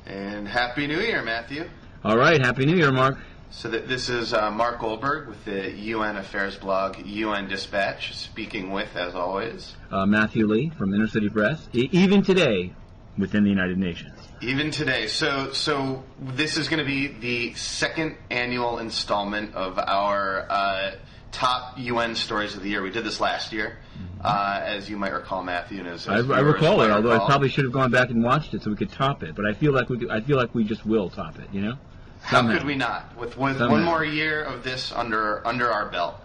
And Happy New Year, Matthew. All right, Happy New Year, Mark. So this is Mark Goldberg with the UN Affairs blog, UN Dispatch, speaking with, as always, Matthew Lee from Inner City Press, even today within the United Nations. Even today. So this is going to be the second annual installment of our top UN stories of the year. We did this last year, as you might recall, Matthew. And as I recall it, although I probably should have gone back and watched it so we could top it. But I feel like we just will top it. You know. How could we not? With one more year of this under our belt.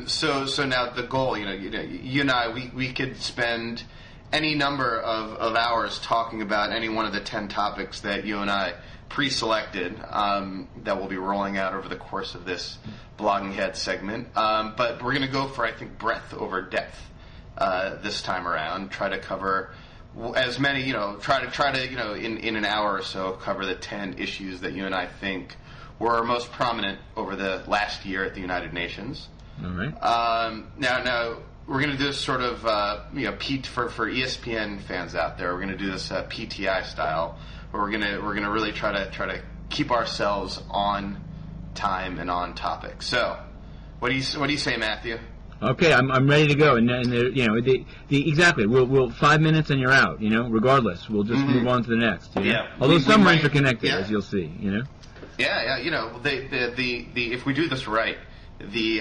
So now the goal, you and I, we could spend any number of hours talking about any one of the 10 topics that you and I pre-selected that we'll be rolling out over the course of this Blogging Head segment. But we're going to go for, I think, breadth over depth this time around. Try to cover as many, try to in an hour or so cover the 10 issues that you and I think were most prominent over the last year at the United Nations. All right. Now we're going to do this sort of for ESPN fans out there. We're going to do this PTI style, where we're going to really try to keep ourselves on time and on topic. So, what do you say, Matthew? Okay, I'm ready to go, and exactly. We'll 5 minutes and you're out. Regardless, we'll just move on to the next. Yeah. Although some are interconnected, as you'll see. Yeah. If we do this right, the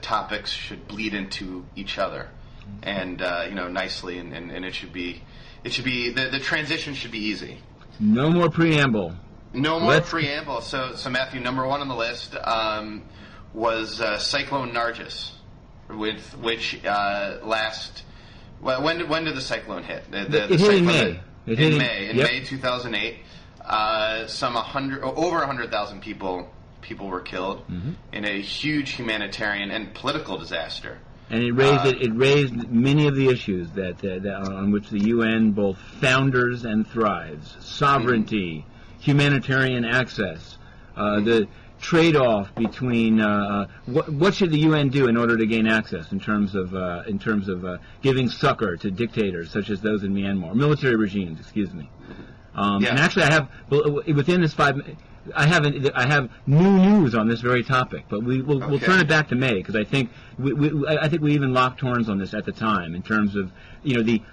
topics should bleed into each other, and nicely, and it should be the transition should be easy. No more preamble. No more preamble. So Matthew, number one on the list was Cyclone Nargis, which last. Well, when did the cyclone hit? It hit in May. In May 2008. Over 100,000 people were killed in a huge humanitarian and political disaster. And it raised many of the issues that on which the UN both founders and thrives: sovereignty, humanitarian access, the trade-off between what should the UN do in order to gain access in terms of giving succor to dictators such as those in Myanmar, military regimes, excuse me. And actually, I have within this 5 minutes. I have new news on this very topic, but we'll turn it back to May, because I think we even locked horns on this at the time in terms of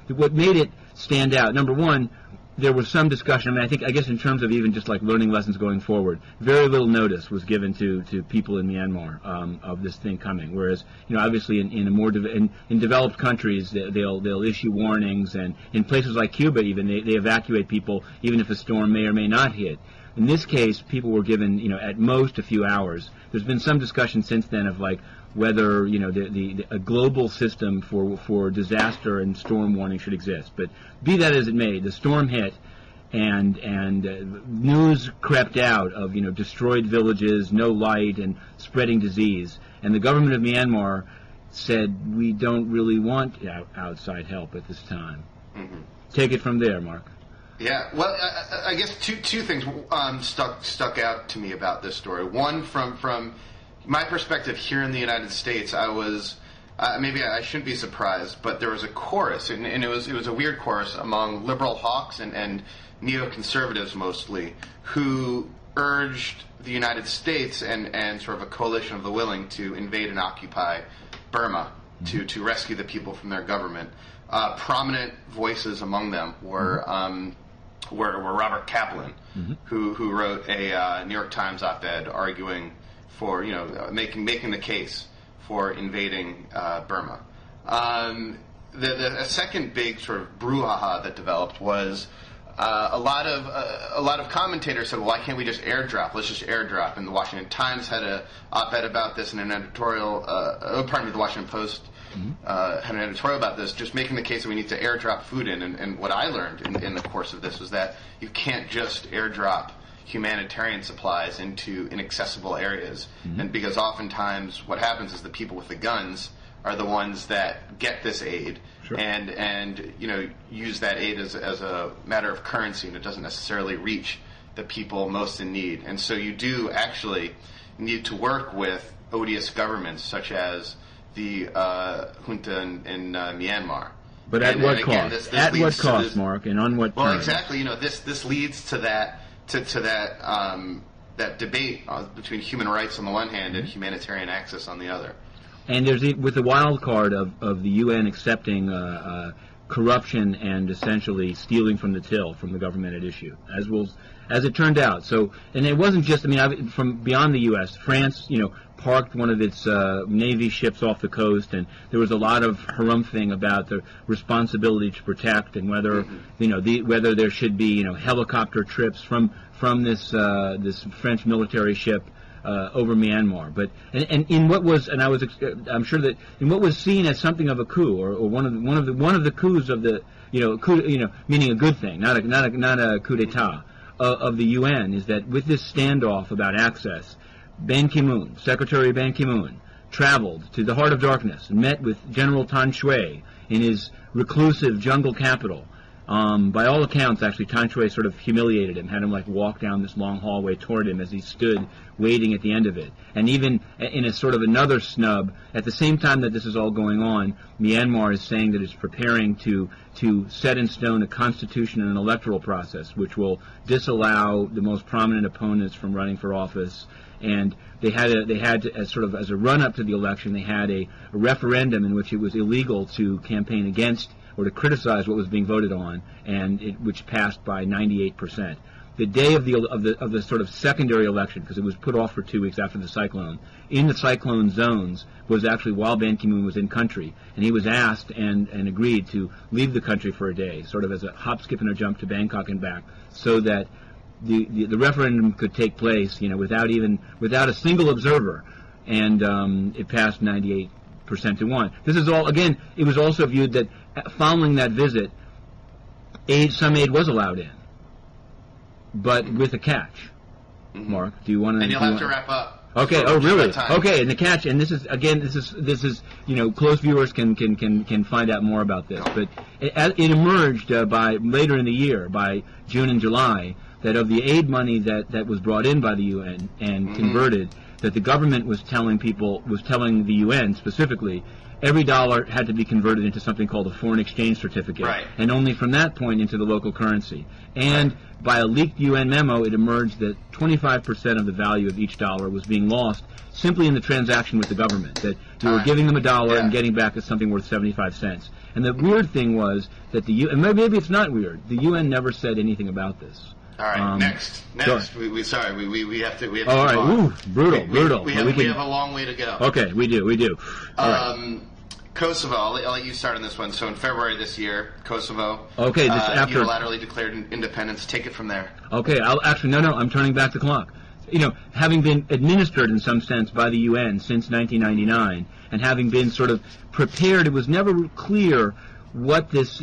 what made it stand out. Number one, there was some discussion. I guess in terms of even just like learning lessons going forward, very little notice was given to people in Myanmar of this thing coming. Whereas obviously in developed countries they'll issue warnings, and in places like Cuba even they evacuate people even if a storm may or may not hit. In this case, people were given, at most a few hours. There's been some discussion since then of like whether a global system for disaster and storm warning should exist. But be that as it may, the storm hit, and news crept out of destroyed villages, no light, and spreading disease. And the government of Myanmar said, we don't really want outside help at this time. Take it from there, Mark. Yeah, well, I guess two things stuck out to me about this story. One, from my perspective here in the United States, I was maybe I shouldn't be surprised, but there was a chorus, and it was a weird chorus among liberal hawks and neoconservatives mostly, who urged the United States and sort of a coalition of the willing to invade and occupy Burma to rescue the people from their government. Prominent voices among them were Robert Kaplan, who wrote a New York Times op-ed arguing for making the case for invading Burma. The second big sort of brouhaha that developed was a lot of commentators said, well, why can't we just airdrop? Let's just airdrop. And the Washington Times had an op-ed about this, and an editorial. The Washington Post had an editorial about this, just making the case that we need to airdrop food in. And what I learned in the course of this was that you can't just airdrop humanitarian supplies into inaccessible areas, and because oftentimes what happens is the people with the guns are the ones that get this aid, and use that aid as a matter of currency, and it doesn't necessarily reach the people most in need. And so you do actually need to work with odious governments such as the junta in Myanmar But at what cost? This at what leads to cost, this, Mark, and on what well, terms? exactly. This leads to that that debate between human rights on the one hand and humanitarian access on the other. And there's with the wild card of the UN accepting corruption and essentially stealing from the till from the government at issue, as it turned out. So, and it wasn't just, from beyond the U.S., France, parked one of its Navy ships off the coast, and there was a lot of harumphing about the responsibility to protect and whether, whether there should be, helicopter trips from this French military ship over Myanmar. But and in what was, and I'm sure that in what was seen as something of a coup, or one of the coups of the coup, meaning a good thing, not a coup d'état of the UN, is that with this standoff about access, Ban Ki-moon, Secretary Ban Ki-moon, traveled to the heart of darkness and met with General Tan Shui in his reclusive jungle capital. By all accounts, actually, Tan Shui sort of humiliated him, had him walk down this long hallway toward him as he stood waiting at the end of it. And even in a sort of another snub, at the same time that this is all going on, Myanmar is saying that it's preparing to set in stone a constitution and an electoral process which will disallow the most prominent opponents from running for office. And they had as a run-up to the election, they had a referendum in which it was illegal to campaign against or to criticize what was being voted on, and which passed by 98%. The day of the sort of secondary election, because it was put off for 2 weeks after the cyclone, in the cyclone zones was actually while Ban Ki-moon was in country, and he was asked and agreed to leave the country for a day, sort of as a hop, skip, and a jump to Bangkok and back, so that the referendum could take place, without a single observer, and it passed 98% to 1. This is all, again, it was also viewed that following that visit, some aid was allowed in, but with a catch. Mark, do you want to? And you'll have to wrap up. Okay. Oh, really? Okay. And the catch, and this is close viewers can find out more about this. But it emerged by later in the year, by June and July, that of the aid money that was brought in by the UN and converted, that the government was telling the UN specifically, every dollar had to be converted into something called a foreign exchange certificate, right, and only from that point into the local currency. And by a leaked UN memo, it emerged that 25% of the value of each dollar was being lost simply in the transaction with the government, that you were giving them a dollar and getting back something worth 75 cents. And the weird thing was that the UN, and maybe it's not weird, the UN never said anything about this. All right, next. We have to. All right, ooh, brutal. We have a long way to go. Okay, we do. Kosovo. I'll let you start on this one. So in February this year, Kosovo. Okay, this after unilaterally declared independence. Take it from there. Okay, I'm turning back the clock. Having been administered in some sense by the UN since 1999, and having been sort of prepared, it was never clear what this,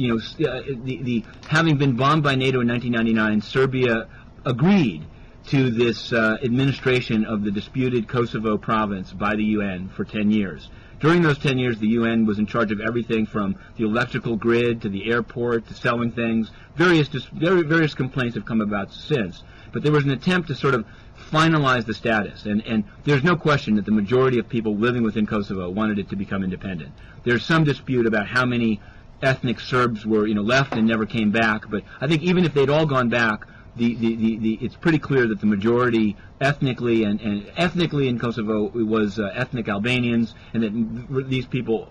having been bombed by NATO in 1999, Serbia agreed to this administration of the disputed Kosovo province by the UN for 10 years. During those 10 years, the UN was in charge of everything from the electrical grid to the airport to selling things. Various complaints have come about since. But there was an attempt to sort of finalize the status. And there's no question that the majority of people living within Kosovo wanted it to become independent. There's some dispute about how many ethnic Serbs were left and never came back. But I think even if they'd all gone back, it's pretty clear that the majority ethnically in Kosovo was ethnic Albanians, and that these people,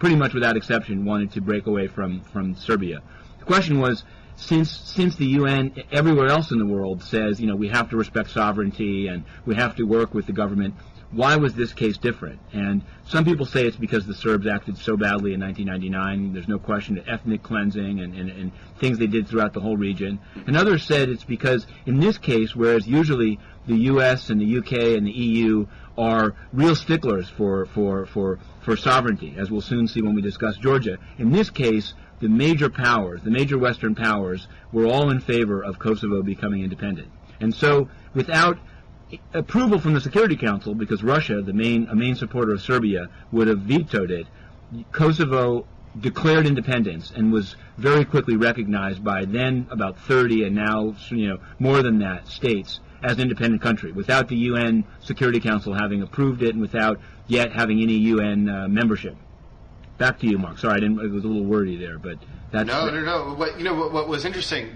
pretty much without exception, wanted to break away from Serbia. The question was, since the UN everywhere else in the world says we have to respect sovereignty and we have to work with the government, why was this case different? And some people say it's because the Serbs acted so badly in 1999. There's no question of ethnic cleansing and things they did throughout the whole region. And others said it's because in this case, whereas usually the U.S. and the U.K. and the EU are real sticklers for sovereignty, as we'll soon see when we discuss Georgia, in this case, the major powers, the major Western powers, were all in favor of Kosovo becoming independent. And so, without approval from the Security Council, because Russia, a main supporter of Serbia, would have vetoed it, Kosovo declared independence and was very quickly recognized by then about 30 and now more than that states as an independent country, without the UN Security Council having approved it and without yet having any UN membership. Back to you, Mark. Sorry, it was a little wordy there, but that's... No. What was interesting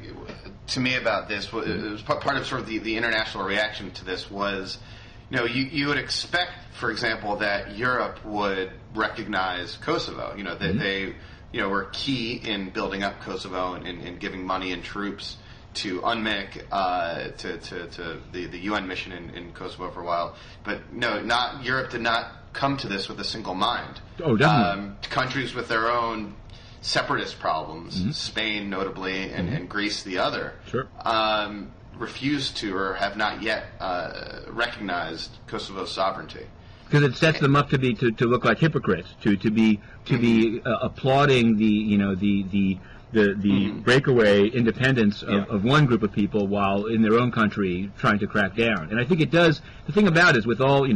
to me about this was, it was part of sort of the international reaction to this was, you would expect, for example, that Europe would recognize Kosovo. That they were key in building up Kosovo and giving money and troops to UNMIK, to the UN mission in Kosovo for a while. But no, Europe did not come to this with a single mind. Oh, definitely. Countries with their own separatist problems, Spain notably, and Greece the other, sure. Refused to or have not yet recognized Kosovo's sovereignty. Because it sets them up to look like hypocrites, to be applauding the breakaway independence of one group of people while in their own country trying to crack down. And I think it does. The thing about it is with all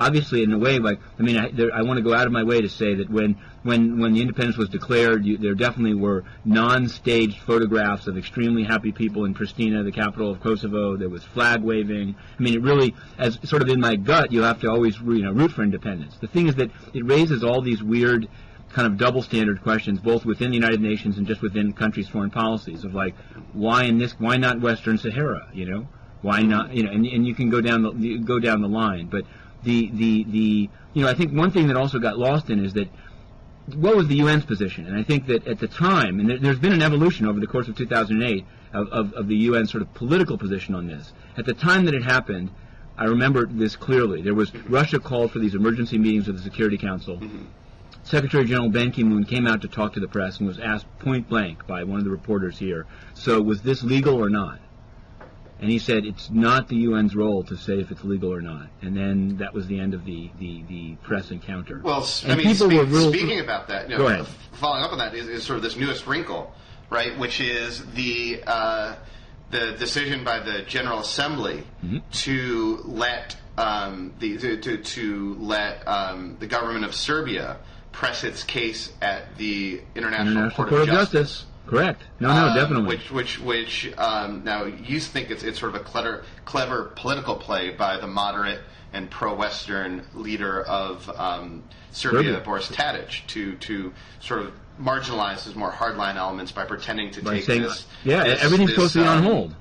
obviously in a way, like, I want to go out of my way to say that when the independence was declared, there definitely were non-staged photographs of extremely happy people in Pristina, the capital of Kosovo. There was flag waving. It really, as sort of in my gut, you have to always root for independence. The thing is that it raises all these weird kind of double standard questions, both within the United Nations and just within countries' foreign policies, of like, why not Western Sahara? Why not? And you can go down the line. But I think one thing that also got lost in is that what was the UN's position? And I think that at the time, and there's been an evolution over the course of 2008 of the UN's sort of political position on this. At the time that it happened, I remember this clearly. Russia called for these emergency meetings of the Security Council. Mm-hmm. Secretary General Ban Ki-moon came out to talk to the press and was asked point blank by one of the reporters here, so was this legal or not? And he said it's not the UN's role to say if it's legal or not. And then that was the end of the press encounter. Well, speaking about that, go ahead. Following up on that is sort of this newest wrinkle, right, which is the decision by the General Assembly to let the government of Serbia press its case at the International Court of Justice. Correct. No, definitely. Which now you think it's sort of a clever political play by the moderate and pro-Western leader of Serbia, Boris Tadic, to sort of marginalize his more hardline elements by pretending to take this. Yeah, everything's supposed to be on hold.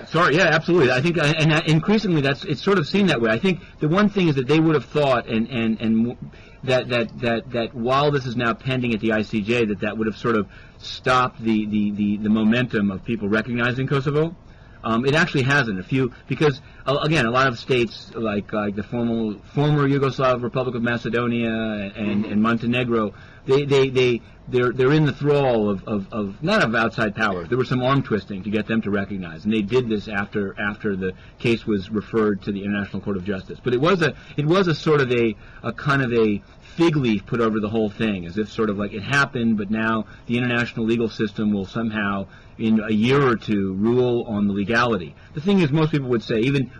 Sorry, absolutely. I think, and increasingly, it's sort of seen that way. I think the one thing is that they would have thought, and that while this is now pending at the ICJ, that would have sort of stopped the momentum of people recognizing Kosovo. It actually hasn't. Because again, a lot of states like the former Yugoslav Republic of Macedonia and Montenegro, they're in the thrall of not of outside powers. There was some arm twisting to get them to recognize, and they did this after the case was referred to the International Court of Justice. But it was a sort of a kind of a fig leaf put over the whole thing, as if sort of like it happened, but now the international legal system will somehow, in a year or two, rule on the legality. The thing is, most people would say, even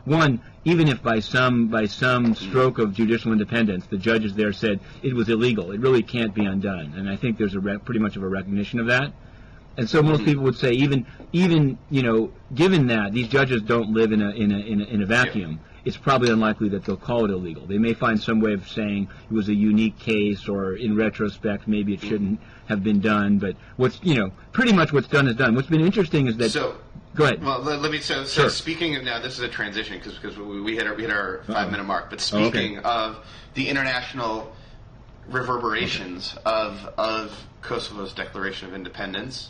if by some stroke of judicial independence, the judges there said it was illegal, it really can't be undone. And I think there's pretty much of a recognition of that. And so most people would say, even given that these judges don't live in a vacuum, it's probably unlikely that they'll call it illegal. They may find some way of saying it was a unique case, or in retrospect, maybe it shouldn't have been done. But pretty much what's done is done. What's been interesting is that. So, go ahead. Well, let me. So sure. Speaking of now, this is a transition because we hit our 5-minute mark. But speaking of the international reverberations of Kosovo's declaration of independence,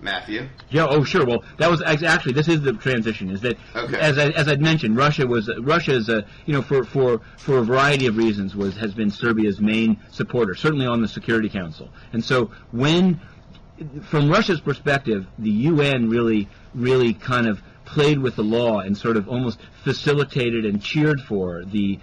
Matthew. Yeah. Oh, sure. Well, that was actually this is the transition. Is that as I'd mentioned, Russia's for a variety of reasons has been Serbia's main supporter, certainly on the Security Council. And so from Russia's perspective, the UN really kind of played with the law and sort of almost facilitated and cheered for the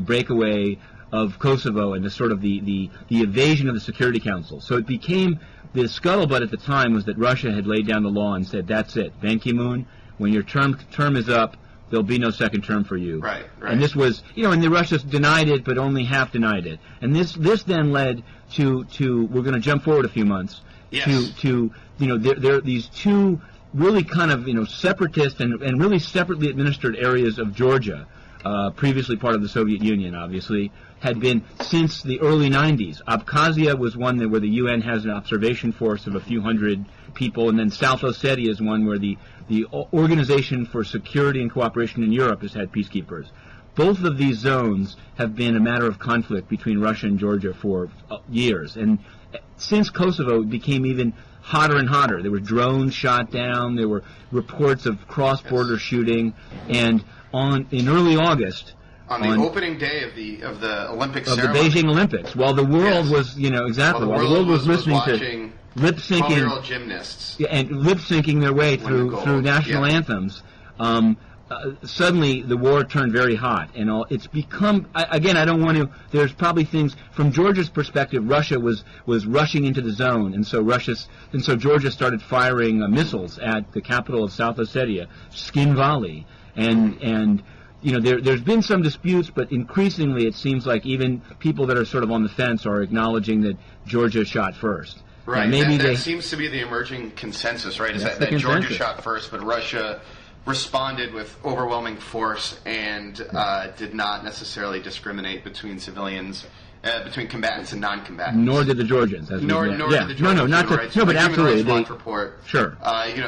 breakaway of Kosovo and the sort of the evasion of the Security Council. So it became, the scuttlebutt at the time was that Russia had laid down the law and said, that's it, Ban Ki-moon, when your term is up, there'll be no second term for you. Right. And this was, and the Russians denied it, but only half denied it. And this then led to we're going to jump forward a few months, to there are these two really kind of, separatist and really separately administered areas of Georgia, previously part of the Soviet Union, obviously, had been since the early 90s. Abkhazia was one where the UN has an observation force of a few hundred people, and then South Ossetia is one where the Organization for Security and Cooperation in Europe has had peacekeepers. Both of these zones have been a matter of conflict between Russia and Georgia for years, and since Kosovo, it became even hotter and hotter. There were drones shot down, there were reports of cross-border shooting, and in early August, on the opening day of the Olympic ceremony, the Beijing Olympics, while the world was, exactly, while the world was listening to lip syncing 12-year-old gymnasts and lip syncing their way through national anthems, suddenly the war turned very hot, and it's become, again, I don't want to, there's probably things from Georgia's perspective. Russia was rushing into the zone, and so Georgia started firing missiles at the capital of South Ossetia, Skin Valley, and there's been some disputes, but increasingly it seems like even people that are sort of on the fence are acknowledging that Georgia shot first. Right. Maybe that seems to be the emerging consensus, right? Is that Georgia shot first, but Russia responded with overwhelming force and did not necessarily discriminate between civilians, between combatants and non-combatants. Nor did the Georgians. Nor did the Georgians. But absolutely. The Human Rights Watch report, sure,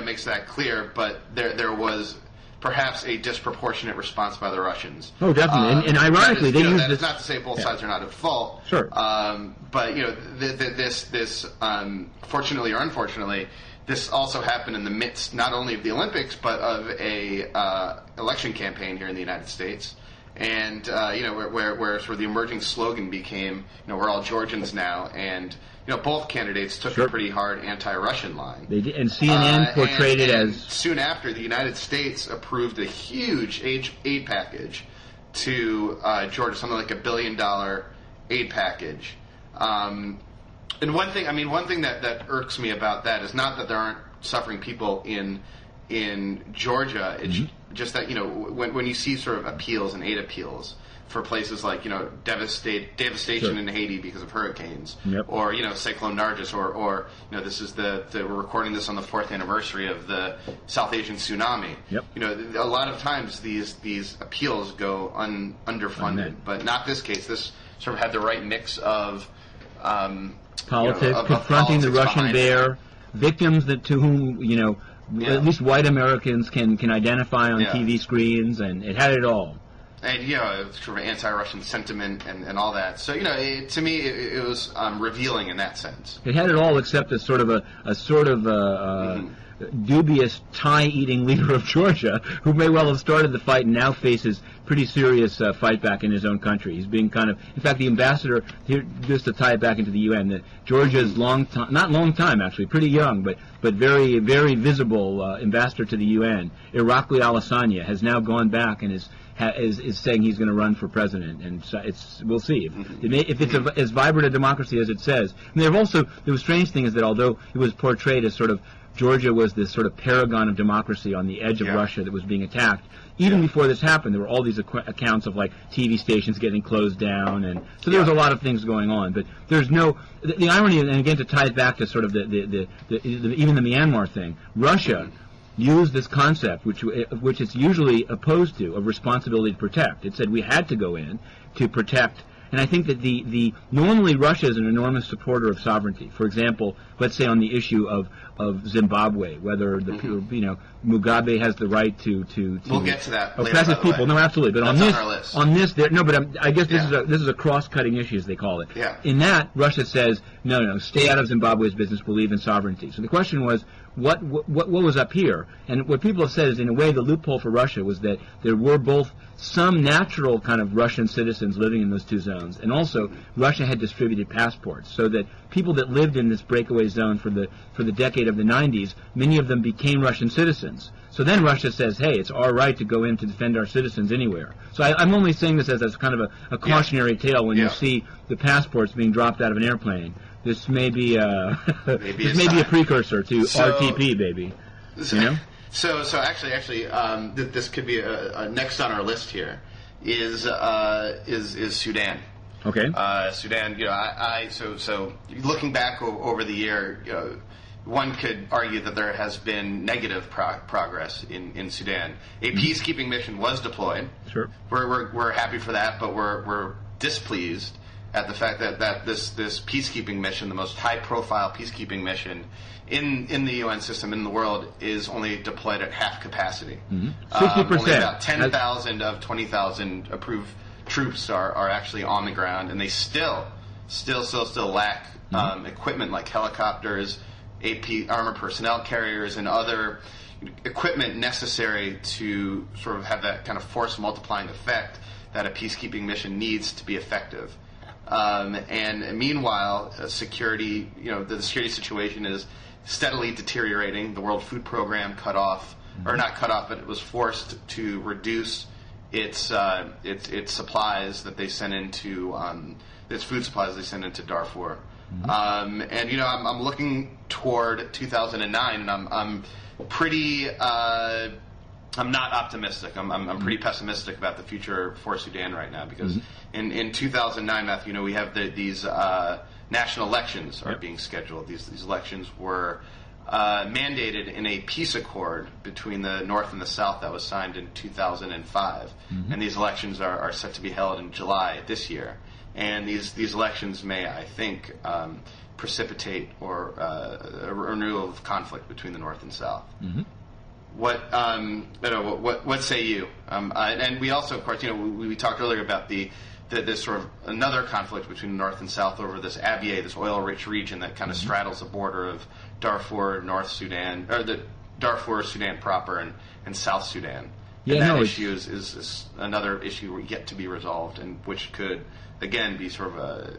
makes that clear. But there was perhaps a disproportionate response by the Russians. Oh, definitely. And ironically, they used this. That's not to say both sides are not at fault. Sure. But this fortunately or unfortunately, this also happened in the midst not only of the Olympics but of a election campaign here in the United States. And where sort of the emerging slogan became, we're all Georgians now, and both candidates took a pretty hard anti-Russian line. They did, and CNN portrayed it as soon after the United States approved a huge aid package to Georgia, something like $1 billion aid package. And one thing that irks me about that is not that there aren't suffering people in Georgia. It's just that when you see sort of appeals and aid appeals for places like devastation in Haiti because of hurricanes, or Cyclone Nargis, or this is we're recording this on the 4th anniversary of the South Asian tsunami. A lot of times these appeals go underfunded, but not this case. This sort of had the right mix of politics, confronting the Russian bear, victims to whom at least white Americans can identify on TV screens, and it had it all. And it's sort of anti-Russian sentiment and all that. So to me it was revealing in that sense. It had it all except a sort of dubious tie-eating leader of Georgia, who may well have started the fight and now faces pretty serious fight back in his own country. He's being in fact, the ambassador here, just to tie it back into the UN, that Georgia's not long time actually, pretty young, but very, very visible ambassador to the UN, Irakli Alassania, has now gone back and is saying he's going to run for president, and we'll see if it's as vibrant a democracy as it says. And the strange thing is that although it was portrayed as sort of Georgia was this sort of paragon of democracy on the edge of Russia that was being attacked, even before this happened, there were all these accounts of like TV stations getting closed down, and so there was a lot of things going on. But there's the irony, and again to tie it back to sort of even the Myanmar thing, Russia used this concept, which it's usually opposed to, of responsibility to protect. It said we had to go in to protect, and I think that normally Russia is an enormous supporter of sovereignty. For example, let's say on the issue of Zimbabwe, whether Mugabe has the right to we'll get to that later, oppress his people. No, absolutely. But That's on this, I guess this is a cross-cutting issue, as they call it. Yeah. In that, Russia says no, stay out of Zimbabwe's business. Believe in sovereignty. So the question was, what was up here? And what people have said is, in a way, the loophole for Russia was that there were both some natural kind of Russian citizens living in those two zones, and also Russia had distributed passports, so that people that lived in this breakaway zone for the decade of the 90s, many of them became Russian citizens. So then Russia says, hey, it's our right to go in to defend our citizens anywhere. So I'm only saying this as kind of a cautionary tale when you see the passports being dropped out of an airplane. This may be a precursor to RTP, baby. So actually, this could be a next on our list here is Sudan. Okay. Sudan. So looking back over the year, one could argue that there has been negative progress in Sudan. A peacekeeping mission was deployed. Sure. We're happy for that, but we're displeased at the fact that this peacekeeping mission, the most high-profile peacekeeping mission in the UN system in the world, is only deployed at half capacity. 60%. Only about 10,000 of 20,000 approved troops are actually on the ground, and they still lack equipment like helicopters, AP armored personnel carriers, and other equipment necessary to sort of have that kind of force multiplying effect that a peacekeeping mission needs to be effective. And meanwhile, the security situation is steadily deteriorating. The World Food Program cut off, or not cut off, but it was forced to reduce its supplies that they sent into its food supplies they sent into Darfur. And I'm looking toward 2009, and I'm pretty. I'm not optimistic. I'm pretty pessimistic about the future for Sudan right now, because in 2009, Matthew, we have these national elections are being scheduled. These elections were mandated in a peace accord between the North and the South that was signed in 2005, and these elections are set to be held in July this year. And these elections may, I think, precipitate or a renewal of conflict between the North and South. What say you? And we also, of course, we talked earlier about this sort of another conflict between the North and South over this Abyei, this oil-rich region that kind of straddles the border of Darfur, North Sudan, or the Darfur, Sudan proper, and South Sudan. Yeah, and that issue is another issue yet to be resolved, and which could again be sort of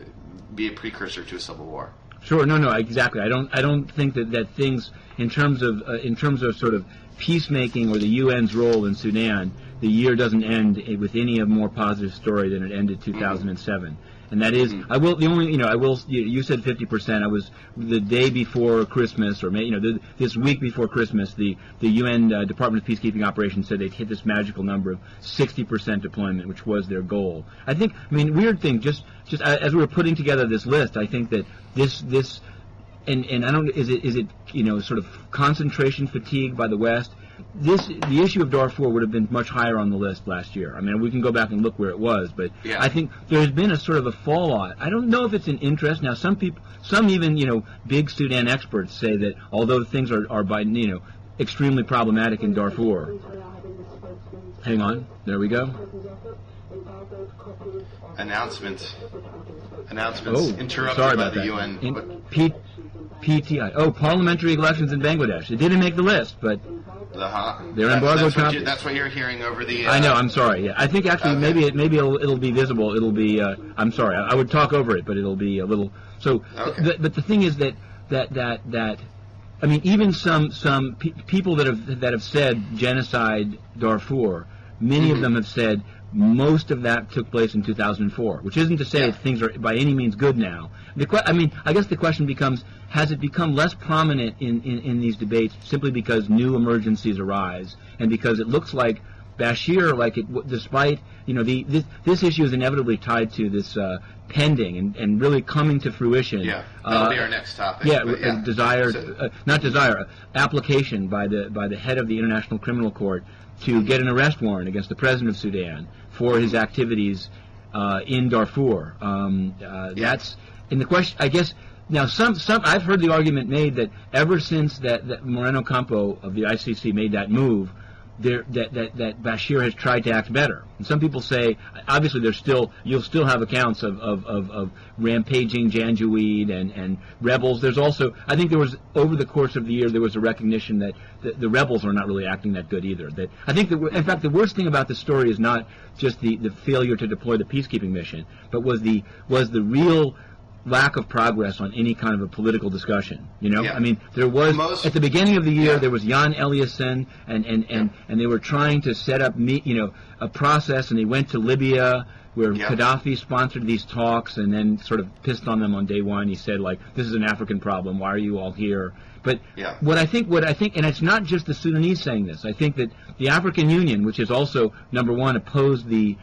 be a precursor to a civil war. Sure, no, exactly. I don't think that things in terms of sort of peacemaking or the UN's role in Sudan, the year doesn't end with any more positive story than it ended 2007. And that is, you said 50%. I was the day before Christmas, or this week before Christmas, the UN Department of Peacekeeping Operations said they'd hit this magical number of 60% deployment, which was their goal. Weird thing, just as we were putting together this list, I think that this and I don't, is it sort of concentration fatigue by the West? The issue of Darfur would have been much higher on the list last year. We can go back and look where it was, but I think there's been a sort of a fallout. I don't know if it's an interest. Now, some even big Sudan experts say that although things are by extremely problematic in Darfur. Hang on, there we go. Announcements. Oh, interrupted sorry by about the that. UN. PTI. Oh, parliamentary elections in Bangladesh. It didn't make the list, but they're embargoed copies. That's what you're hearing over the. I know. I'm sorry. Yeah, I think actually maybe it'll be visible. It'll be. I'm sorry. I would talk over it, but it'll be a little. So, but the thing is that even some people that have said genocide Darfur, many of them have said most of that took place in 2004, which isn't to say things are by any means good now. I guess the question becomes, has it become less prominent in these debates simply because new emergencies arise, and because it looks like Bashir, despite this issue is inevitably tied to this pending and really coming to fruition. Yeah, that'll be our next topic. Application by the head of the International Criminal Court to get an arrest warrant against the president of Sudan for his activities in Darfur. That's in the question. I guess now some I've heard the argument made that ever since that Moreno Campo of the ICC made that move, that Bashir has tried to act better. And some people say, obviously, you'll still have accounts of rampaging Janjaweed and rebels. There's also, I think there was, over the course of the year, there was a recognition that the rebels are not really acting that good either. That I think, in fact, the worst thing about the story is not just the failure to deploy the peacekeeping mission, but was the real lack of progress on any kind of a political discussion. There was at the beginning of the year there was Jan Eliasson and they were trying to set up a process, and they went to Libya where Gaddafi sponsored these talks and then sort of pissed on them on day one. He said, this is an African problem, why are you all here? But what I think, and it's not just the Sudanese saying this, I think that the African Union, which has also, number one, opposed the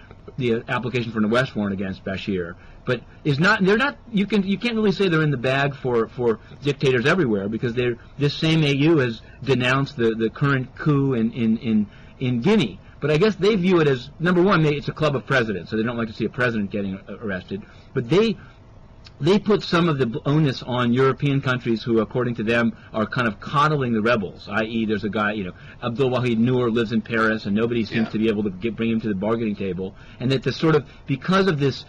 application for an arrest warrant against Bashir, but they're not. You can't really say they're in the bag for dictators everywhere, because this same AU has denounced the current coup in Guinea. But I guess they view it as, number one, it's a club of presidents, so they don't like to see a president getting arrested. But they put some of the onus on European countries who, according to them, are kind of coddling the rebels, i.e. there's a guy, Abdul Wahid Noor lives in Paris, and nobody seems to be able to bring him to the bargaining table, and that the sort of, because of this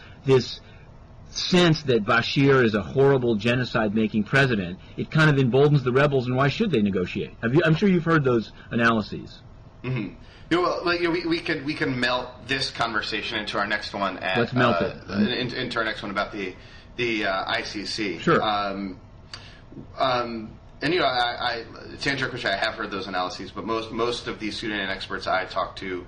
sense that Bashir is a horrible genocide-making president, it kind of emboldens the rebels, and why should they negotiate? I'm sure you've heard those analyses. Mm-hmm. We can melt this conversation into our next one. Let's melt it. Into our next one about the ICC. Sure. And I to answer your question, I have heard those analyses, but most of the Sudan experts I talk to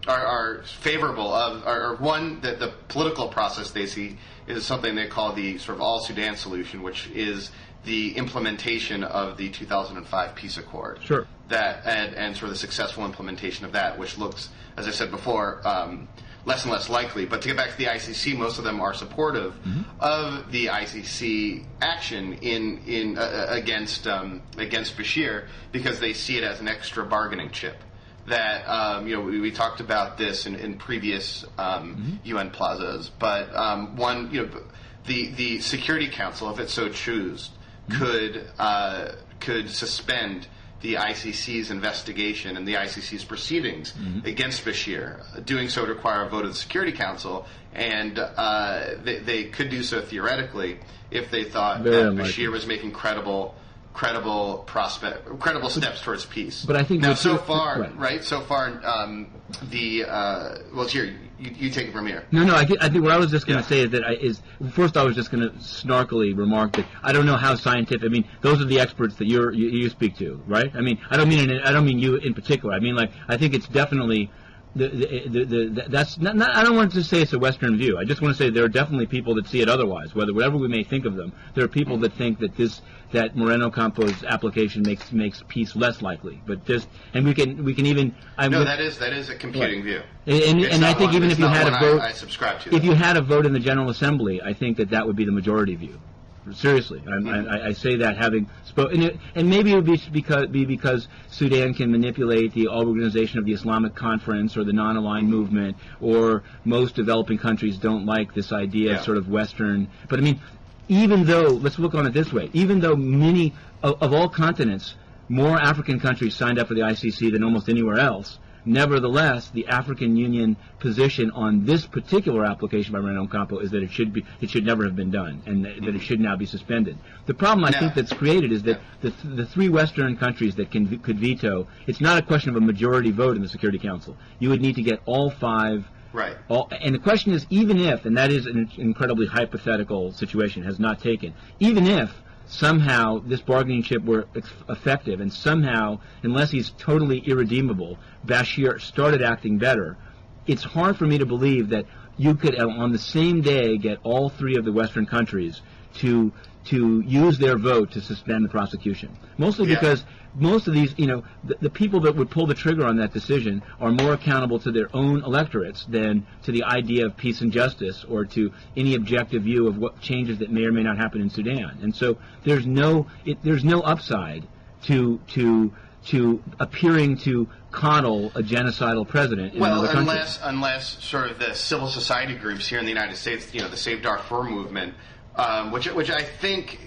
are favorable of, or one, that the political process they see is something they call the sort of all Sudan solution, which is the implementation of the 2005 peace accord. Sure. That and sort of the successful implementation of that, which looks, as I said before, less and less likely. But to get back to the ICC, most of them are supportive of the ICC action against Bashir, because they see it as an extra bargaining chip. That we talked about this in previous UN plazas, but the Security Council, if it so choose, could suspend the ICC's investigation and the ICC's proceedings against Bashir. Doing so would require a vote of the Security Council, and they could do so theoretically if they thought that Bashir was making credible steps towards peace. But I think now, so far, here, you take it from here. No, I think what I was just going to say is first I was just going to snarkily remark that I don't know how scientific. I mean, those are the experts that you speak to, right? I mean, I don't mean you in particular. I mean, I think it's definitely. That's not, I don't want to say it's a Western view. I just want to say there are definitely people that see it otherwise. Whatever we may think of them, there are people that think that Moreno Campos' application makes peace less likely. But we can even. That is a computing view. And I think even if you had a vote, I subscribe to. If you had a vote in the General Assembly, I think that would be the majority view. Seriously, I say that having spoken, and maybe it would be because Sudan can manipulate the Organization of the Islamic Conference or the non-aligned movement, or most developing countries don't like this idea of sort of Western. But I mean, even though, let's look on it this way, even though many of all continents, more African countries signed up for the ICC than almost anywhere else. Nevertheless, the African Union position on this particular application by Moreno Campo is that it should never have been done, and that it should now be suspended. The problem I think that's created is that the three Western countries that could veto, it's not a question of a majority vote in the Security Council. You would need to get all five. Right. And the question is, even if, and that is an incredibly hypothetical situation, has not taken, even if somehow this bargaining chip were effective, and somehow, unless he's totally irredeemable, Bashir started acting better, it's hard for me to believe that you could, on the same day, get all three of the Western countries to use their vote to suspend the prosecution. Mostly because most of these, the people that would pull the trigger on that decision are more accountable to their own electorates than to the idea of peace and justice or to any objective view of what changes that may or may not happen in Sudan. And so there's no upside to appearing to coddle a genocidal president in another country. Unless sort of the civil society groups here in the United States, the Save Darfur movement, which I think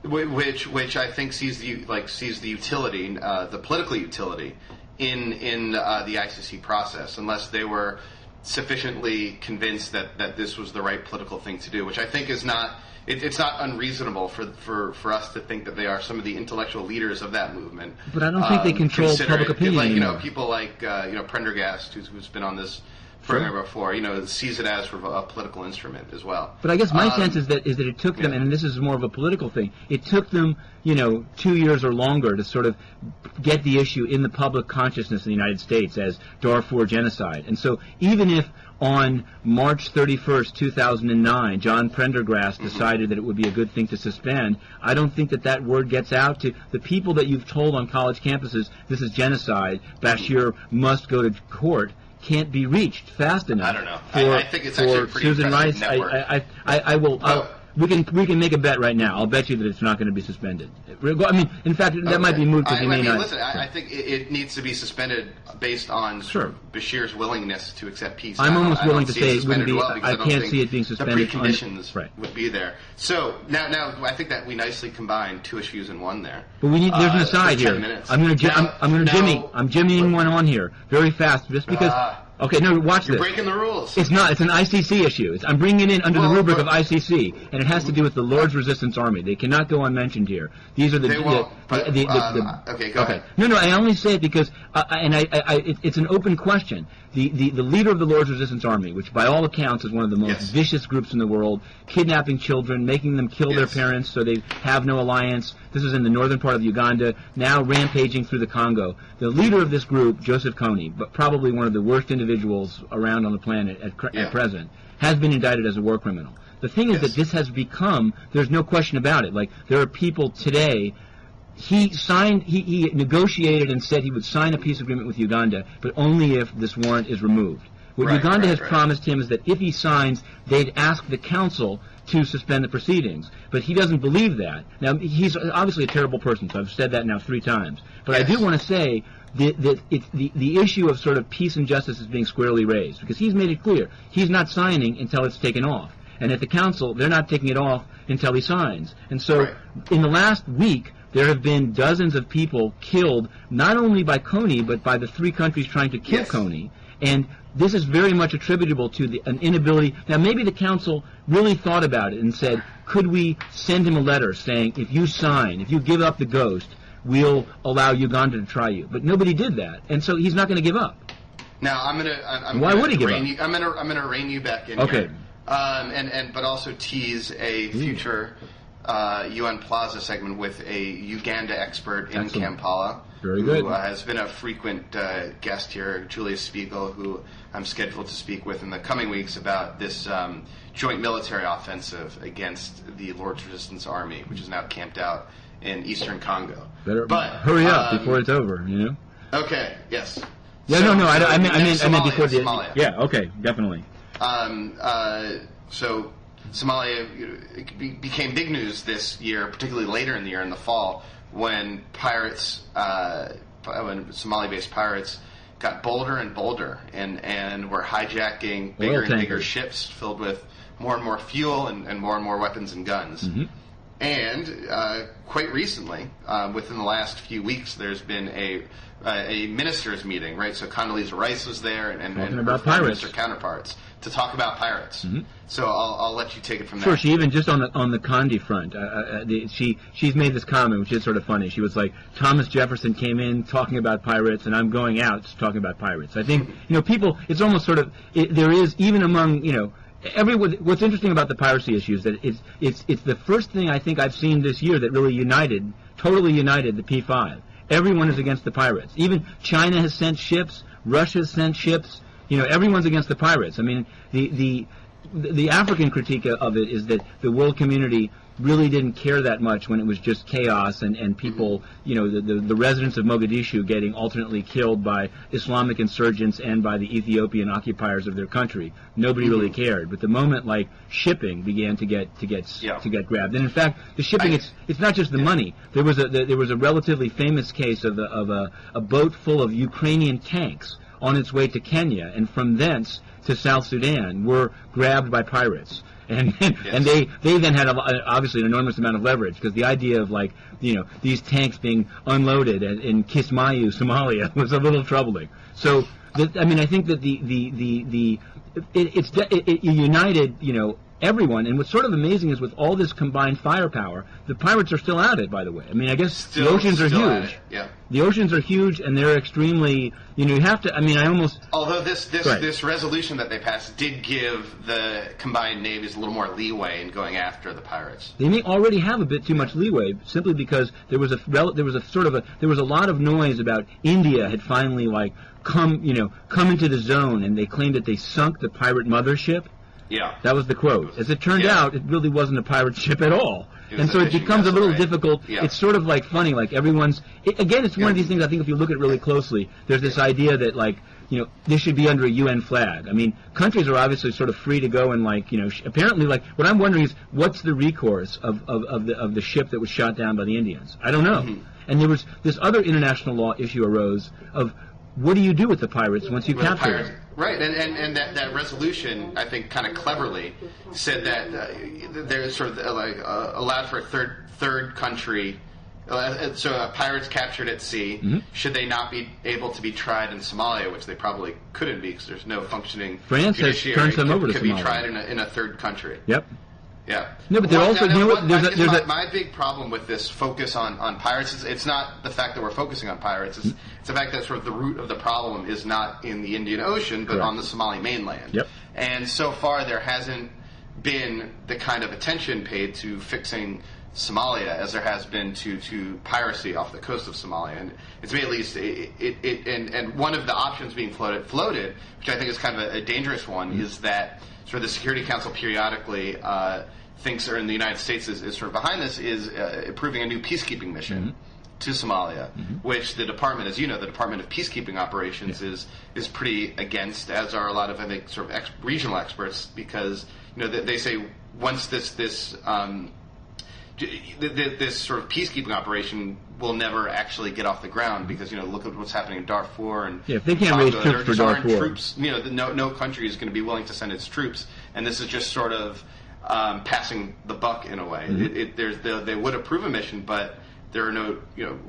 which I think sees the utility, the political utility in the ICC process, unless they were sufficiently convinced that this was the right political thing to do, which I think is not. It's not unreasonable for us to think that they are some of the intellectual leaders of that movement. But I don't think they control public opinion. People like Prendergast, who's been on this program before, sees it as sort of a political instrument as well. But I guess my sense is that it took them, and this is more of a political thing, it took them, 2 years or longer to sort of get the issue in the public consciousness in the United States as Darfur genocide. And so even if on March 31st, 2009, John Prendergast decided that it would be a good thing to suspend, I don't think that word gets out to the people that you've told on college campuses, this is genocide, Bashir must go to court, can't be reached fast enough. I don't know. I think it's actually a pretty Susan impressive Rice, network. We can make a bet right now. I'll bet you that it's not going to be suspended. I mean, in fact, that might be moot because he may not. Listen, I think it needs to be suspended based on Bashir's willingness to accept peace. I'm almost willing to say it wouldn't be. I can't see it being suspended. The preconditions would be there. So now I think that we nicely combined two issues in one there. But we need. There's an aside here. I'm going to jimmying one on here very fast, just because. Okay, no, watch You're this. breaking the rules. It's not. It's an ICC issue. I'm bringing it in under the rubric of ICC, and it has to do with the Lord's Resistance Army. They cannot go unmentioned here. These are the. Okay, go ahead. No, I only say it because, it's an open question. The leader of the Lord's Resistance Army, which by all accounts is one of the most vicious groups in the world, kidnapping children, making them kill their parents so they have no alliance. This is in the northern part of Uganda, now rampaging through the Congo. The leader of this group, Joseph Kony, but probably one of the worst individuals around on the planet at present, has been indicted as a war criminal. The thing is that this has become, there's no question about it, like there are people today. He negotiated and said he would sign a peace agreement with Uganda, but only if this warrant is removed. What Uganda has promised him is that if he signs, they'd ask the council to suspend the proceedings. But he doesn't believe that. Now, he's obviously a terrible person, so I've said that now 3 times. But I do want to say that the issue of sort of peace and justice is being squarely raised, because he's made it clear he's not signing until it's taken off. And at the council, they're not taking it off until he signs. And so in the last week, there have been dozens of people killed, not only by Kony, but by the 3 countries trying to kill Kony. And this is very much attributable to an inability. Now, maybe the council really thought about it and said, could we send him a letter saying, if you sign, if you give up the ghost, we'll allow Uganda to try you. But nobody did that. And so he's not going to give up. Now, Why would he give up? I'm going to rein you back in here. But also tease a future UN Plaza segment with a Uganda expert in Kampala. Very good. Who has been a frequent guest here, Julius Spiegel, who I'm scheduled to speak with in the coming weeks about this joint military offensive against the Lord's Resistance Army, which is now camped out in eastern Congo. But hurry up before it's over, you know? Okay, yes. Yeah, so, I meant before the... Somalia. Yeah, okay, definitely. So Somalia became big news this year, particularly later in the year, in the fall, when when Somali-based pirates got bolder and bolder and were hijacking bigger and bigger ships filled with more and more fuel and more weapons and guns. Mm-hmm. And quite recently, within the last few weeks, there's been a ministers' meeting, right? So Condoleezza Rice was there and her minister counterparts to talk about pirates. Mm-hmm. So I'll let you take it from there. Sure. She even just on the Condi front, she's made this comment, which is sort of funny. She was like, Thomas Jefferson came in talking about pirates, and I'm going out talking about pirates. I think people. It's almost sort of there is even among everyone. What's interesting about the piracy issue is that it's the first thing I think I've seen this year that really totally united the P5. Everyone is against the pirates. Even China has sent ships. Russia's sent ships. Everyone's against the pirates. I mean, the African critique of it is that the world community really didn't care that much when it was just chaos and people, the residents of Mogadishu getting alternately killed by Islamic insurgents and by the Ethiopian occupiers of their country. Nobody really cared. But the moment shipping began to get grabbed, and in fact, the shipping it's not just the money. There was a relatively famous case of a boat full of Ukrainian tanks on its way to Kenya, and from thence to South Sudan were grabbed by pirates. And they then had obviously an enormous amount of leverage, because the idea of these tanks being unloaded in Kismayu, Somalia, was a little troubling. So I think that it united everyone. And what's sort of amazing is with all this combined firepower, the pirates are still at it, by the way. I mean, I guess the oceans are huge. Yeah. The oceans are huge, and they're extremely, you have to, Although this resolution that they passed did give the combined navies a little more leeway in going after the pirates. They may already have a bit too much leeway, simply because there was a lot of noise about India had finally come into the zone, and they claimed that they sunk the pirate mothership. Yeah. That was the quote. As it turned out, it really wasn't a pirate ship at all. And so it becomes a little right? difficult. Yeah. It's sort of like funny, like everyone's... again, it's one of these things, I think if you look at it really closely, there's this idea that, like, this should be under a UN flag. I mean, countries are obviously sort of free to go and, like, apparently, like, what I'm wondering is, what's the recourse of the ship that was shot down by the Indians? I don't know. Mm-hmm. And there was this other international law issue arose of, what do you do with the pirates once you capture them? Right, and that resolution, I think, kind of cleverly said that there's sort of allowed for a third country. So pirates captured at sea, should they not be able to be tried in Somalia, which they probably couldn't be because there's no functioning France has turned them over to could Somalia. be tried in a third country. Yep. Yeah. No, but they're also. My big problem with this focus on pirates is it's not the fact that we're focusing on pirates. It's the fact that sort of the root of the problem is not in the Indian Ocean, but on the Somali mainland. Yep. And so far, there hasn't been the kind of attention paid to fixing Somalia as there has been to piracy off the coast of Somalia. And it's made at least and one of the options being floated, which I think is kind of a dangerous one, is that sort of the Security Council periodically thinks, or in the United States is sort of behind this, is approving a new peacekeeping mission to Somalia, which the department, as you know, the Department of Peacekeeping Operations is pretty against, as are a lot of, I think, sort of regional experts, because they say once this sort of peacekeeping operation will never actually get off the ground, because look at what's happening in Darfur and if they can't raise troops for Darfur, troops, no country is going to be willing to send its troops, and this is just sort of passing the buck in a way. They would approve a mission, but there are no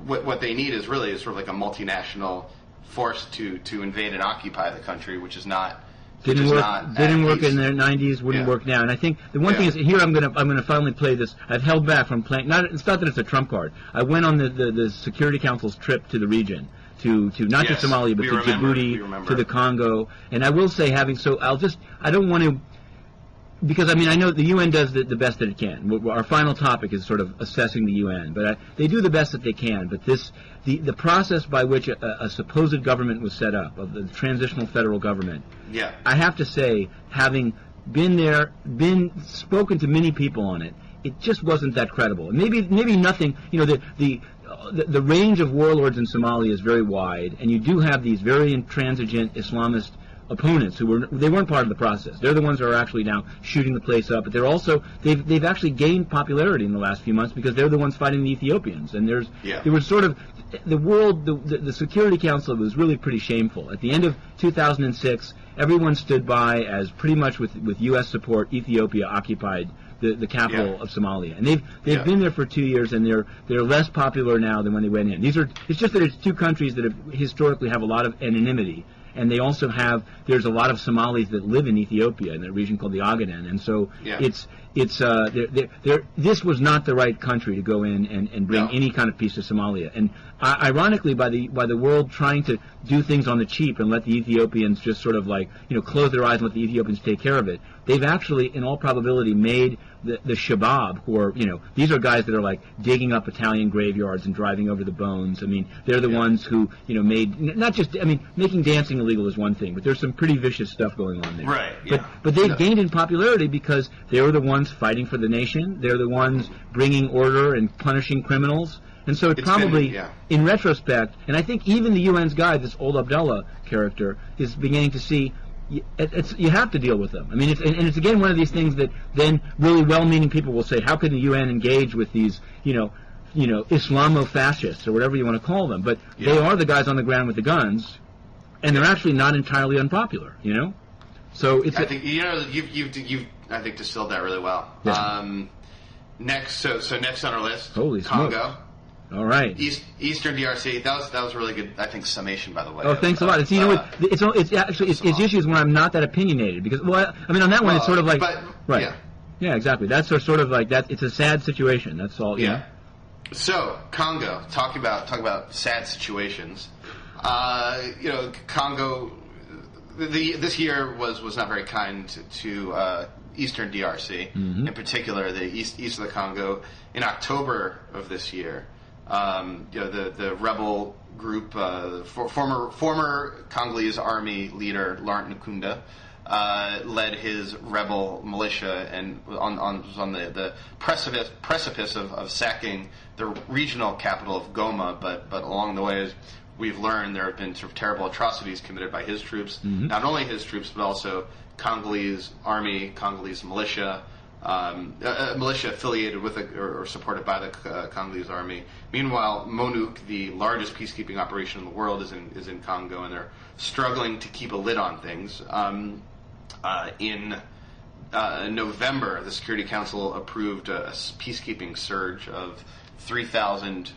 what they need is really sort of like a multinational force to invade and occupy the country, which is not. Didn't work in the 90s, wouldn't work now. And I think the one thing is, here I'm gonna finally play this. I've held back from playing. It's not that it's a trump card. I went on the Security Council's trip to the region, to not just Somalia, but to Djibouti, to the Congo. And I will say, I don't want to, because I mean I know the UN does the best that it can. Our final topic is sort of assessing the UN, but they do the best that they can. But the process by which a supposed government was set up, of the transitional federal government, I have to say, having been there, spoken to many people on it, it just wasn't that credible. Maybe nothing. The range of warlords in Somalia is very wide, and you do have these very intransigent Islamist opponents who weren't part of the process. They're the ones who are actually now shooting the place up, but they're also they've actually gained popularity in the last few months because they're the ones fighting the Ethiopians. And there was sort of the Security Council was really pretty shameful. At the end of 2006, everyone stood by as pretty much with U.S. support, Ethiopia occupied the capital of Somalia, and they've been there for 2 years, and they're less popular now than when they went in. It's just that it's two countries that have historically have a lot of anonymity. And they also there's a lot of Somalis that live in Ethiopia in a region called the Ogaden, and so this was not the right country to go in and bring any kind of peace to Somalia. And ironically, by the world trying to do things on the cheap and let the Ethiopians just sort of close their eyes and let the Ethiopians take care of it, they've actually, in all probability, made the Shabab, who are, these are guys that are like digging up Italian graveyards and driving over the bones. I mean, they're the ones who, made, not just, making dancing illegal is one thing, but there's some pretty vicious stuff going on there. Right. But they've gained in popularity because they were the ones fighting for the nation. They're the ones bringing order and punishing criminals. And so in retrospect, and I think even the UN's guy, this old Abdullah character, is beginning to see you have to deal with them. I mean, it's again one of these things that then really well-meaning people will say, how can the UN engage with these, Islamo-fascists or whatever you want to call them? But they are the guys on the ground with the guns, and they're actually not entirely unpopular. So it's. I think you've I think distilled that really well. Yeah. Next on our list, Holy Congo. Smokes. All right. Eastern DRC. That was a really good, I think, summation, by the way. Oh, thanks a lot. It's it's issues where I'm not that opinionated because on that one it's sort of like right. Yeah, exactly. That's sort of like that. It's a sad situation. That's all. Yeah. So Congo. Talk about sad situations. Congo. This year was not very kind to Eastern DRC, in particular the east of the Congo. In October of this year, the rebel group, former Congolese army leader Laurent Nkunda, led his rebel militia and was on the precipice of sacking the regional capital of Goma, but along the way, as we've learned, there have been sort of terrible atrocities committed by his troops, not only his troops, but also Congolese army, Congolese militia, militia affiliated with or supported by the Congolese army. Meanwhile, MONUC, the largest peacekeeping operation in the world, is in Congo, and they're struggling to keep a lid on things. In November, the Security Council approved a peacekeeping surge of 3,000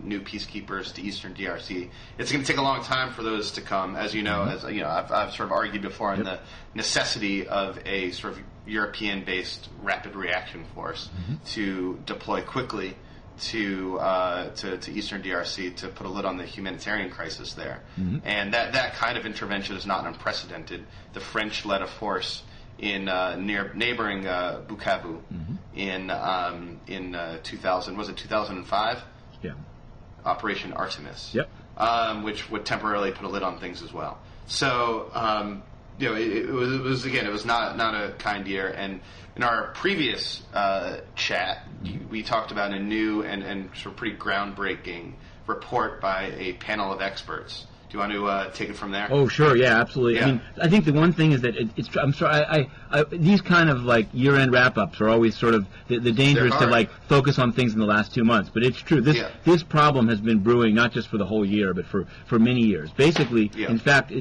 new peacekeepers to Eastern DRC. It's going to take a long time for those to come, as you know. As you know, I've sort of argued before on the necessity of a sort of European-based rapid reaction force to deploy quickly to Eastern DRC to put a lid on the humanitarian crisis there. And that kind of intervention is not unprecedented. The French led a force in neighboring Bukavu in 2000. Was it 2005? Yeah. Operation Artemis. Yep. Which would temporarily put a lid on things as well. So it was not a kind year. And in our previous chat, we talked about a new and sort of pretty groundbreaking report by a panel of experts. Do you want to take it from there? Oh, sure, yeah, absolutely. Yeah. I mean, I think the one thing is that I'm sorry, these kind of like year-end wrap-ups are always sort of the danger is to like focus on things in the last 2 months. But it's true. This problem has been brewing not just for the whole year, but for many years. Basically, in fact,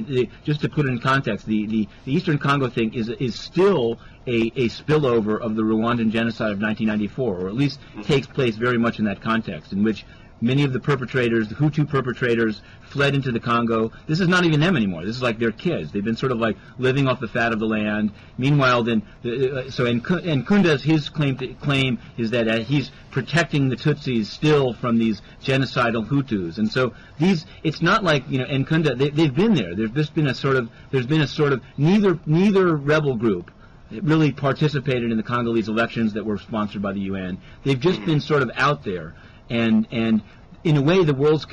just to put it in context, the Eastern Congo thing is still a spillover of the Rwandan genocide of 1994, or at least takes place very much in that context, in which many of the perpetrators, the Hutu perpetrators, fled into the Congo. This is not even them anymore. This is like their kids. They've been sort of like living off the fat of the land. Meanwhile, then, Nkunda's his claim is that he's protecting the Tutsis still from these genocidal Hutus. And so it's not like, Nkunda, they've been there. There's been a sort of neither rebel group really participated in the Congolese elections that were sponsored by the UN. They've just been sort of out there. And in a way, the world's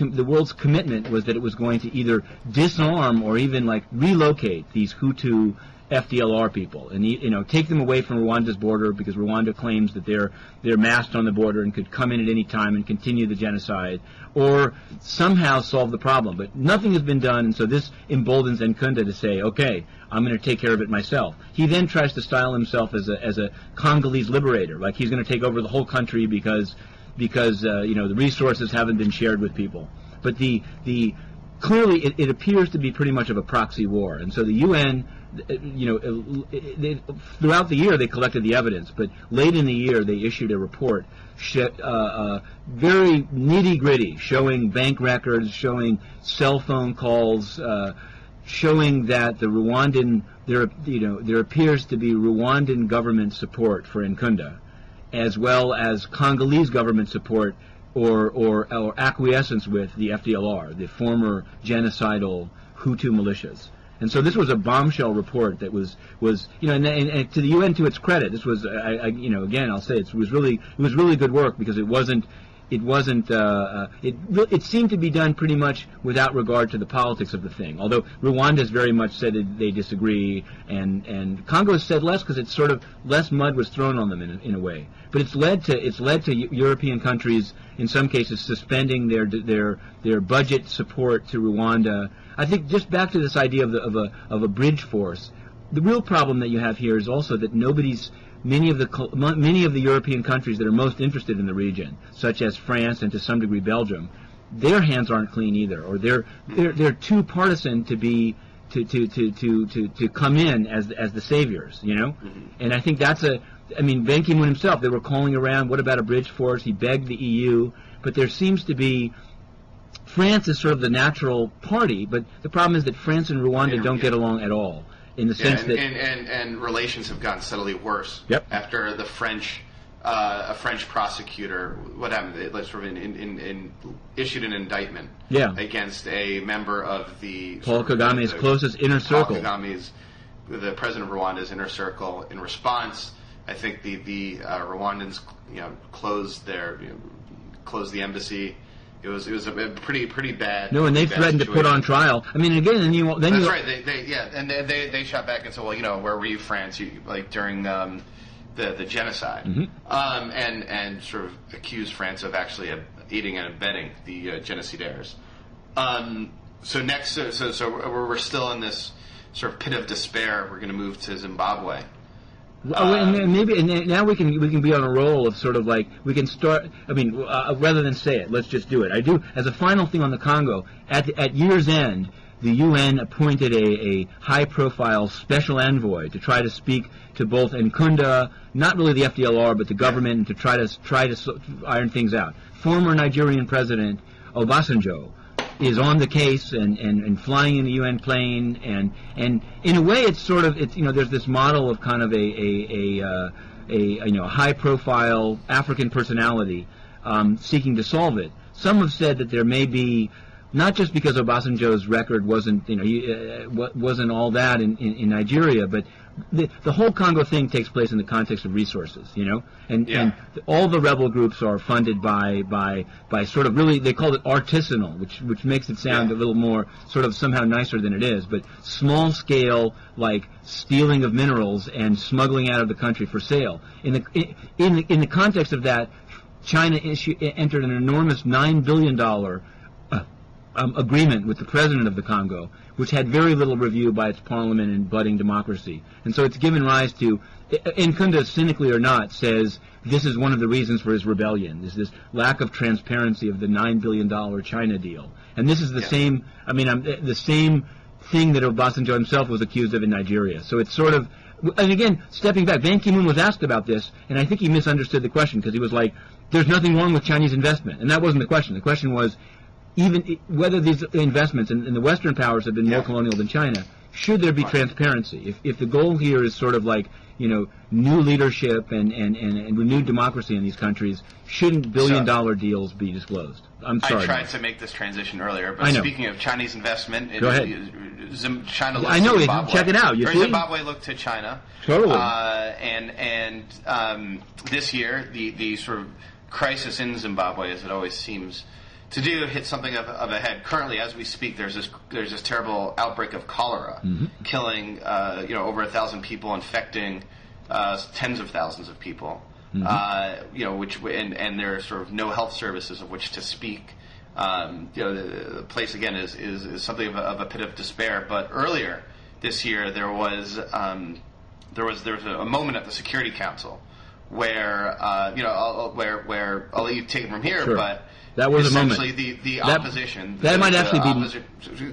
commitment was that it was going to either disarm or even like relocate these Hutu FDLR people, and take them away from Rwanda's border, because Rwanda claims that they're massed on the border and could come in at any time and continue the genocide, or somehow solve the problem. But nothing has been done, and so this emboldens Nkunda to say, okay, I'm going to take care of it myself. He then tries to style himself as a Congolese liberator, like he's going to take over the whole country because the resources haven't been shared with people. But clearly it appears to be pretty much of a proxy war, and so the UN, throughout the year they collected the evidence, but late in the year they issued a report, very nitty-gritty, showing bank records, showing cell phone calls, showing that the Rwandan there appears to be Rwandan government support for Nkunda, as well as Congolese government support or acquiescence with the FDLR, the former genocidal Hutu militias. And so this was a bombshell report that was and to the UN, to its credit, this was again I'll say it was really good work, because it seemed to be done pretty much without regard to the politics of the thing. Although Rwanda's very much said they disagree, and Congo said less, because it's sort of less mud was thrown on them in a way. But it's led to European countries, in some cases, suspending their budget support to Rwanda. I think just back to this idea of a bridge force. The real problem that you have here is also that many of the European countries that are most interested in the region, such as France and to some degree Belgium, their hands aren't clean either, or they're too partisan to come in as the saviors, And I think Ban Ki-moon himself, they were calling around, what about a bridge force? He begged the EU, but there seems to be, France is sort of the natural party, but the problem is that France and Rwanda don't get along at all. In the sense that and relations have gotten steadily worse. Yep. After the French, a French prosecutor, what happened? It sort of issued an indictment. Against a member of the Paul Kagame's closest inner circle. Paul Kagame's, the president of Rwanda's inner circle. In response, I think the Rwandans closed the embassy It was a pretty bad. No, and they bad threatened situation. to put on trial. I mean, again, That's right. They shot back and said, well, where were you, France? During the genocide, and sort of accused France of actually aiding and abetting the genocidaires. So we're still in this sort of pit of despair. We're going to move to Zimbabwe. And now we can be on a roll of sort of like we can start. I mean, rather than say it, let's just do it. I do as a final thing on the Congo. At year's end, the UN appointed a high-profile special envoy to try to speak to both Nkunda, not really the FDLR, but the government, and to try to iron things out. Former Nigerian President Obasanjo is on the case and flying in the UN plane, and in a way it's sort of there's this model of kind of a high profile African personality seeking to solve it. Some have said that there may be, not just because Obasanjo's record wasn't wasn't all that in Nigeria, but the whole Congo thing takes place in the context of resources, and all the rebel groups are funded by sort of really, they call it artisanal, which makes it sound a little more sort of somehow nicer than it is, but small scale, like stealing of minerals and smuggling out of the country for sale. In the context of that, China entered an enormous $9 billion agreement with the president of the Congo, which had very little review by its parliament and budding democracy. And so it's given rise to, Nkunda, cynically or not, says this is one of the reasons for his rebellion, is this lack of transparency of the $9 billion China deal. And this is the same, the same thing that Obasanjo himself was accused of in Nigeria. So it's sort of, and again, stepping back, Ban Ki-moon was asked about this, and I think he misunderstood the question, because he was like, there's nothing wrong with Chinese investment. And that wasn't the question. The question was, even whether these investments and the Western powers have been more colonial than China, should there be transparency? If the goal here is sort of like new leadership and renewed democracy in these countries, shouldn't billion-dollar deals be disclosed? I'm sorry. I tried to make this transition earlier, but speaking of Chinese investment, Go ahead. China looks I know to Zimbabwe. Check it out. Zimbabwe looked to China. Totally. And this year, the sort of crisis in Zimbabwe, as it always seems to do, hit something of a head. Currently, as we speak, there's this terrible outbreak of cholera, killing over 1,000 people, infecting tens of thousands of people. Which and there are sort of no health services of which to speak. The place again is something of a pit of despair. But earlier this year, there was a moment at the Security Council where where I'll let you take it from here, sure. But that was essentially a moment. the opposition. That might actually be.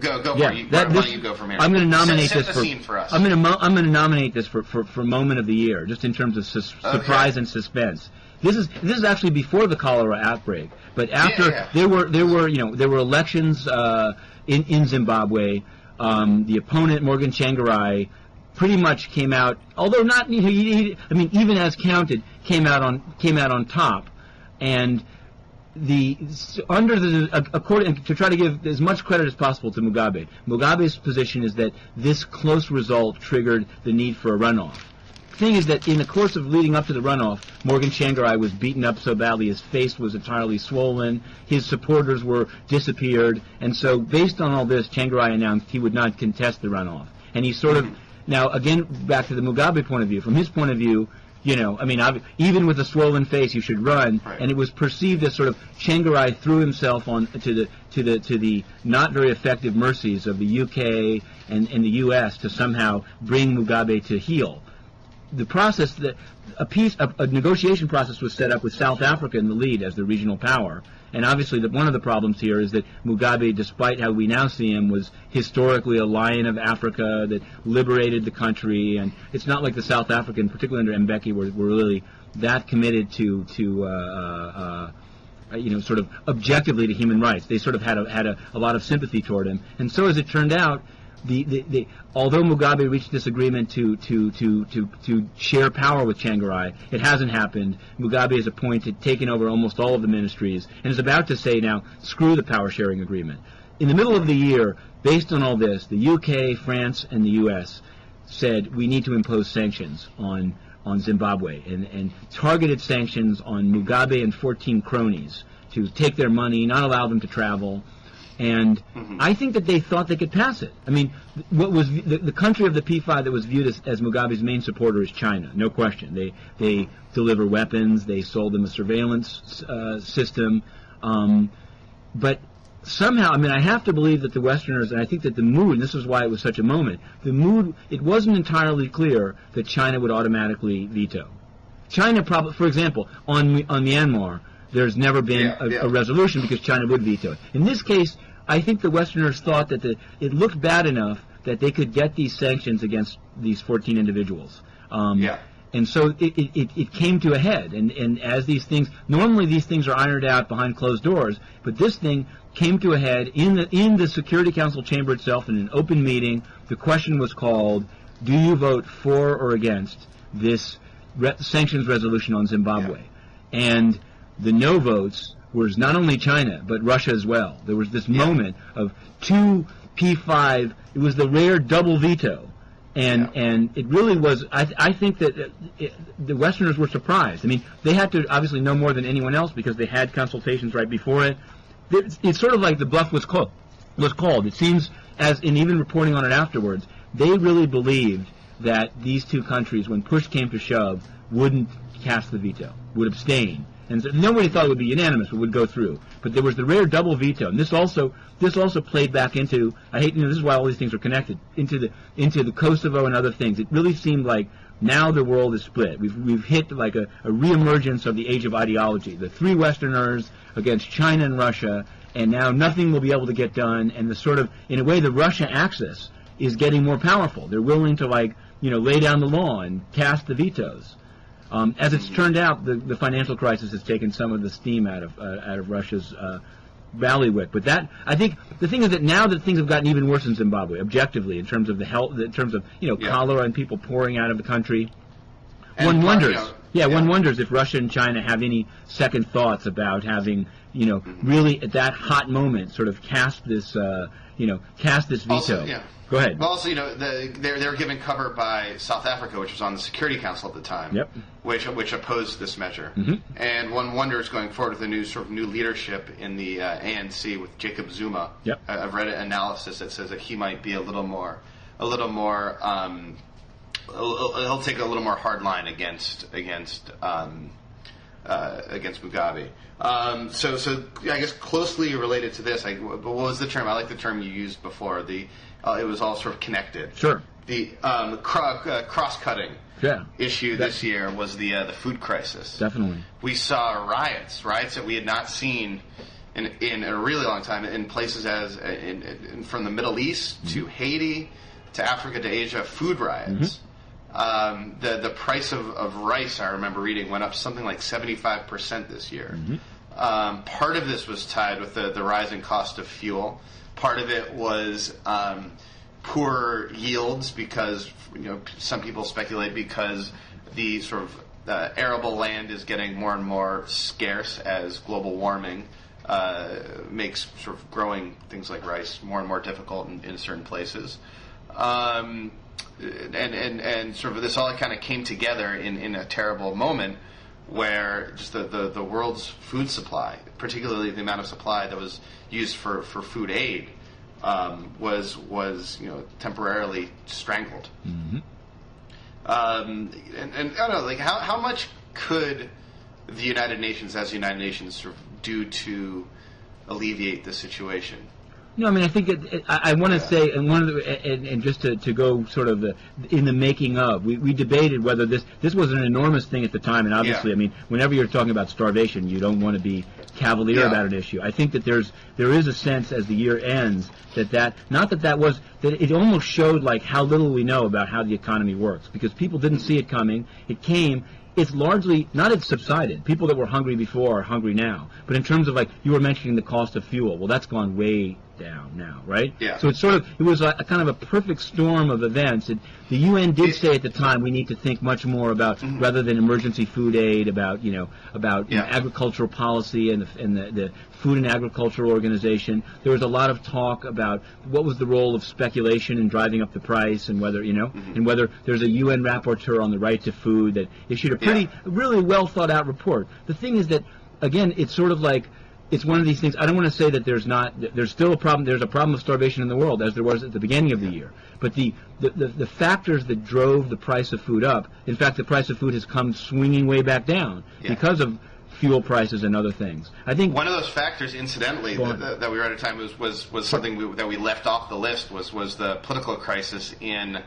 Go for it. Why don't you go from here? I'm going to nominate set this the for. Scene for us. I'm going to nominate this for moment of the year, just in terms of surprise and suspense. This is actually before the cholera outbreak, but after there were elections in Zimbabwe. The opponent, Morgan Tsvangirai, pretty much came out, although not, even as counted, came out on top, and according to try to give as much credit as possible to Mugabe. Mugabe's position is that this close result triggered the need for a runoff. The thing is that in the course of leading up to the runoff, Morgan Tsvangirai was beaten up so badly his face was entirely swollen, his supporters were disappeared, and so based on all this, Tsvangirai announced he would not contest the runoff. And he sort of, now again, back to the Mugabe point of view, from his point of view, even with a swollen face, you should run. Right. And it was perceived as sort of Tsvangirai threw himself on to the not very effective mercies of the UK and the US to somehow bring Mugabe to heel. The process a negotiation process was set up with South Africa in the lead as the regional power. And obviously, one of the problems here is that Mugabe, despite how we now see him, was historically a lion of Africa that liberated the country. And it's not like the South African, particularly under Mbeki, were really that committed to sort of objectively to human rights. They sort of had a lot of sympathy toward him. And so, as it turned out, although Mugabe reached this agreement to share power with Tsvangirai, it hasn't happened. Mugabe is taken over almost all of the ministries, and is about to say now, screw the power sharing agreement. In the middle of the year, based on all this, the UK, France, and the US said we need to impose sanctions on Zimbabwe, and targeted sanctions on Mugabe and 14 cronies to take their money, not allow them to travel. And I think that they thought they could pass it. I mean, what was the country of the P5 that was viewed as Mugabe's main supporter is China, no question. They deliver weapons, they sold them a surveillance system, but somehow, I mean, I have to believe that the Westerners, and I think that the mood, and this is why it was such a moment, the mood, it wasn't entirely clear that China would automatically veto. China probably, for example, on Myanmar, there's never been a resolution because China would veto it. In this case, I think the Westerners thought that it looked bad enough that they could get these sanctions against these 14 individuals. And so it came to a head. And as these things, normally these things are ironed out behind closed doors, but this thing came to a head in the Security Council chamber itself in an open meeting. The question was called, do you vote for or against this sanctions resolution on Zimbabwe? And the no votes was not only China, but Russia as well. There was this moment of two P5, it was the rare double veto. And it really was, I think that the Westerners were surprised. I mean, they had to obviously know more than anyone else because they had consultations right before it. It's sort of like the bluff was called. It seems, as in even reporting on it afterwards, they really believed that these two countries, when push came to shove, wouldn't cast the veto, would abstain. And so nobody thought it would be unanimous, but would go through. But there was the rare double veto, and this also played back into, this is why all these things are connected, into the Kosovo and other things. It really seemed like now the world is split. We've hit like a reemergence of the age of ideology. The three Westerners against China and Russia, and now nothing will be able to get done. And the sort of, in a way, the Russia axis is getting more powerful. They're willing to lay down the law and cast the vetoes. As it's turned out, the financial crisis has taken some of the steam out of Russia's bailiwick. But that, I think, the thing is that now that things have gotten even worse in Zimbabwe, objectively, in terms of the health, in terms of cholera and people pouring out of the country, one wonders. One wonders if Russia and China have any second thoughts about having, really at that hot moment, sort of cast this veto. Also, Go ahead. Well, also, they were given cover by South Africa, which was on the Security Council at the time, which opposed this measure. And one wonders going forward with the new leadership in the ANC with Jacob Zuma. I've read an analysis that says that he might be a little more. He'll take a little more hard line against Mugabe. So I guess closely related to this, what was the term? I like the term you used before. It was all sort of connected. Sure. The cross-cutting issue this year was the food crisis. Definitely. We saw riots that we had not seen in a really long time in places from the Middle East to Haiti to Africa to Asia. Food riots. The price of rice, I remember reading, went up something like 75% this year. Part of this was tied with the rising cost of fuel. Part of it was poor yields because some people speculate because the sort of arable land is getting more and more scarce as global warming makes sort of growing things like rice more and more difficult in certain places. And sort of this all kind of came together in a terrible moment where just the world's food supply, particularly the amount of supply that was used for food aid, was temporarily strangled. And I don't know, how much could the United Nations, as the United Nations, sort of do to alleviate the situation? No, I mean, I think I want to say, and just to go sort of in the making of, we debated whether this was an enormous thing at the time, and obviously, I mean, whenever you're talking about starvation, you don't want to be cavalier about an issue. I think that there is a sense as the year ends that it almost showed like how little we know about how the economy works, because people didn't see it coming. It came. It's largely, not it's subsided. People that were hungry before are hungry now. But in terms of, you were mentioning the cost of fuel, well, that's gone way down now, right? Yeah. So it was a kind of a perfect storm of events. The UN did say at the time we need to think much more about, rather than emergency food aid, about agricultural policy and the Food and Agricultural Organization. There was a lot of talk about what was the role of speculation in driving up the price, and whether and whether there's a UN rapporteur on the right to food that issued a really well thought out report. The thing is that, again, it's sort of like it's one of these things. I don't want to say that there's still a problem. There's a problem of starvation in the world, as there was at the beginning of the year. But the factors that drove the price of food up, in fact, the price of food has come swinging way back down because of fuel prices and other things. I think one of those factors, incidentally, that we were at a time was something that we left off the list was the political crisis in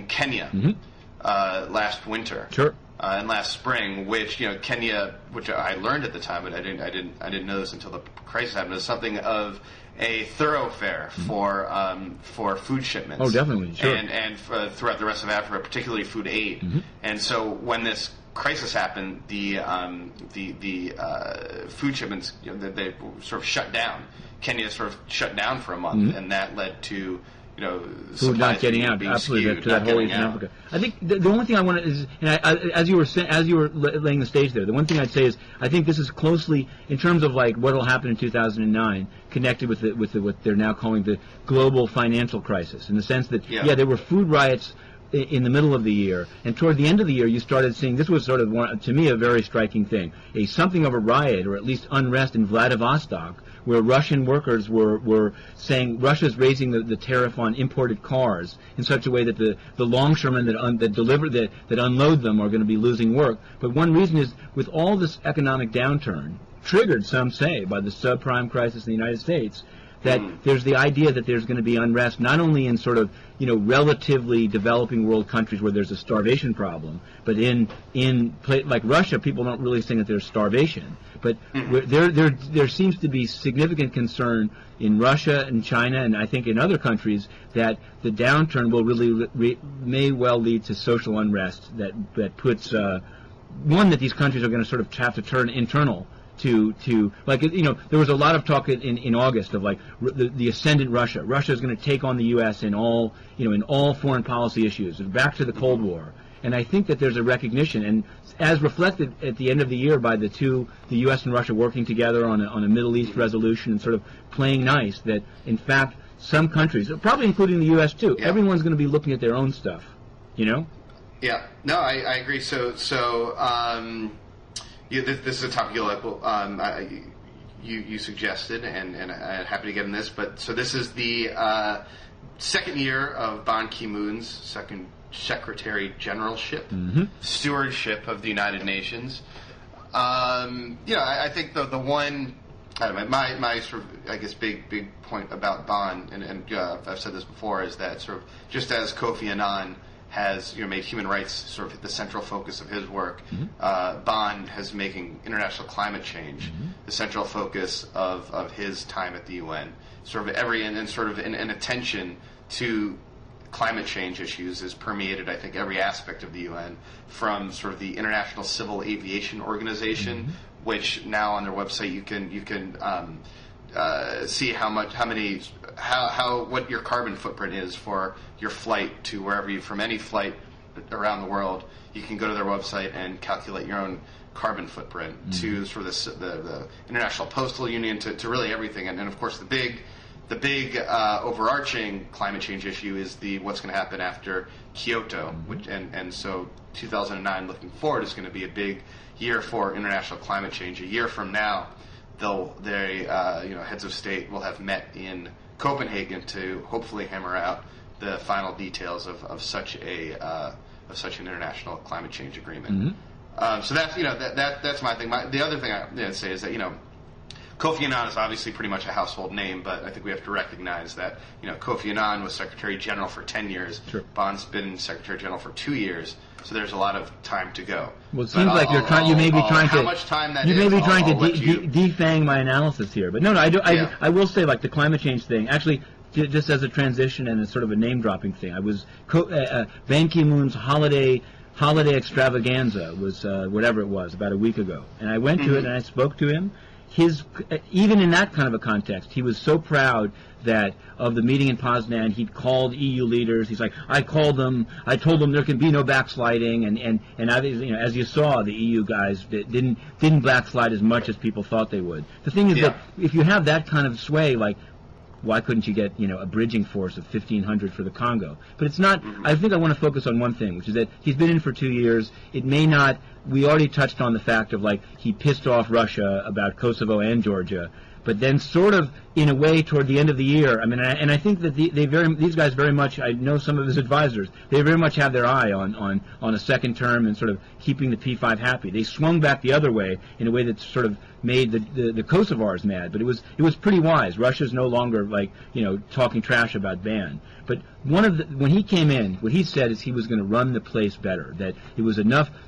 Kenya last winter. Sure. And last spring, which Kenya, which I learned at the time, but I didn't know this until the crisis happened, is something of a thoroughfare for food shipments. Oh, definitely, sure. And throughout the rest of Africa, particularly food aid. And so when this crisis happened, the food shipments, they sort of shut down. Kenya sort of shut down for a month, and that led to food not getting out, absolutely, to that whole Eastern Africa. I think the only thing I want to is, and as you were laying the stage there, the one thing I'd say is I think this is closely, in terms of like what will happen in 2009, connected with what they're now calling the global financial crisis, in the sense that there were food riots in the middle of the year, and toward the end of the year you started seeing, this was sort of to me a very striking thing, something of a riot, or at least unrest in Vladivostok, where Russian workers were saying Russia's raising the tariff on imported cars in such a way that the longshoremen that unload them are going to be losing work. But one reason is, with all this economic downturn, triggered, some say, by the subprime crisis in the United States, that there's the idea that there's going to be unrest not only in sort of relatively developing world countries where there's a starvation problem, but in like Russia, people don't really think that there's starvation. But there seems to be significant concern in Russia and China, and I think in other countries, that the downturn will really may well lead to social unrest that puts that these countries are going to sort of have to turn internal. To like, there was a lot of talk in August of like the ascendant Russia. Russia is going to take on the U.S. in all foreign policy issues, back to the Cold War. And I think that there's a recognition, and as reflected at the end of the year by the U.S. and Russia working together on a Middle East resolution and sort of playing nice, that in fact some countries, probably including the U.S. too, everyone's going to be looking at their own stuff. Yeah. No, I agree. So. This is a topic you suggested, and I'm happy to get in this. But so this is the second year of Ban Ki-moon's second Secretary Generalship, stewardship of the United Nations. I think the one, my sort of, I guess, big point about Ban, and I've said this before, is that sort of just as Kofi Annan has made human rights sort of the central focus of his work. Ban has making international climate change the central focus of his time at the UN. Sort of an attention to climate change issues is permeated, I think, every aspect of the UN, from sort of the International Civil Aviation Organization, which now on their website you can see what your carbon footprint is for your flight to wherever from any flight around the world. You can go to their website and calculate your own carbon footprint, to sort of the International Postal Union, to really everything. And then of course the big overarching climate change issue is what's going to happen after Kyoto, and so 2009 looking forward is going to be a big year for international climate change. A year from now, heads of state will have met in Copenhagen to hopefully hammer out the final details of such an international climate change agreement. So that's that's my thing. The other thing I'd say is that Kofi Annan is obviously pretty much a household name, but I think we have to recognize that Kofi Annan was Secretary General for 10 years. Sure. Ban's been Secretary General for 2 years. So there's a lot of time to go. Well, it seems like you may be trying to. How much time that you is? You may be trying to defang my analysis here, but no, I will say, like, the climate change thing. Actually, just as a transition and as sort of a name dropping thing, I was Ban Ki-moon's holiday extravaganza was whatever it was about a week ago, and I went to it and I spoke to him. Even in that kind of a context, he was so proud that of the meeting in Poznan, he'd called EU leaders. He's like, I told them there can be no backsliding, and as you saw, the EU guys didn't backslide as much as people thought they would. The thing is that if you have that kind of sway, like, why couldn't you get, a bridging force of 1,500 for the Congo? But it's not. I think I want to focus on one thing, which is that he's been in for 2 years. It may not. We already touched on the fact of he pissed off Russia about Kosovo and Georgia. But then, sort of, in a way, toward the end of the year, I think that these guys very much, I know some of his advisors, they very much have their eye on a second term and sort of keeping the P5 happy. They swung back the other way in a way that sort of made the Kosovars mad, but it was pretty wise. Russia's no longer talking trash about ban. But when he came in, what he said is he was going to run the place better. That it was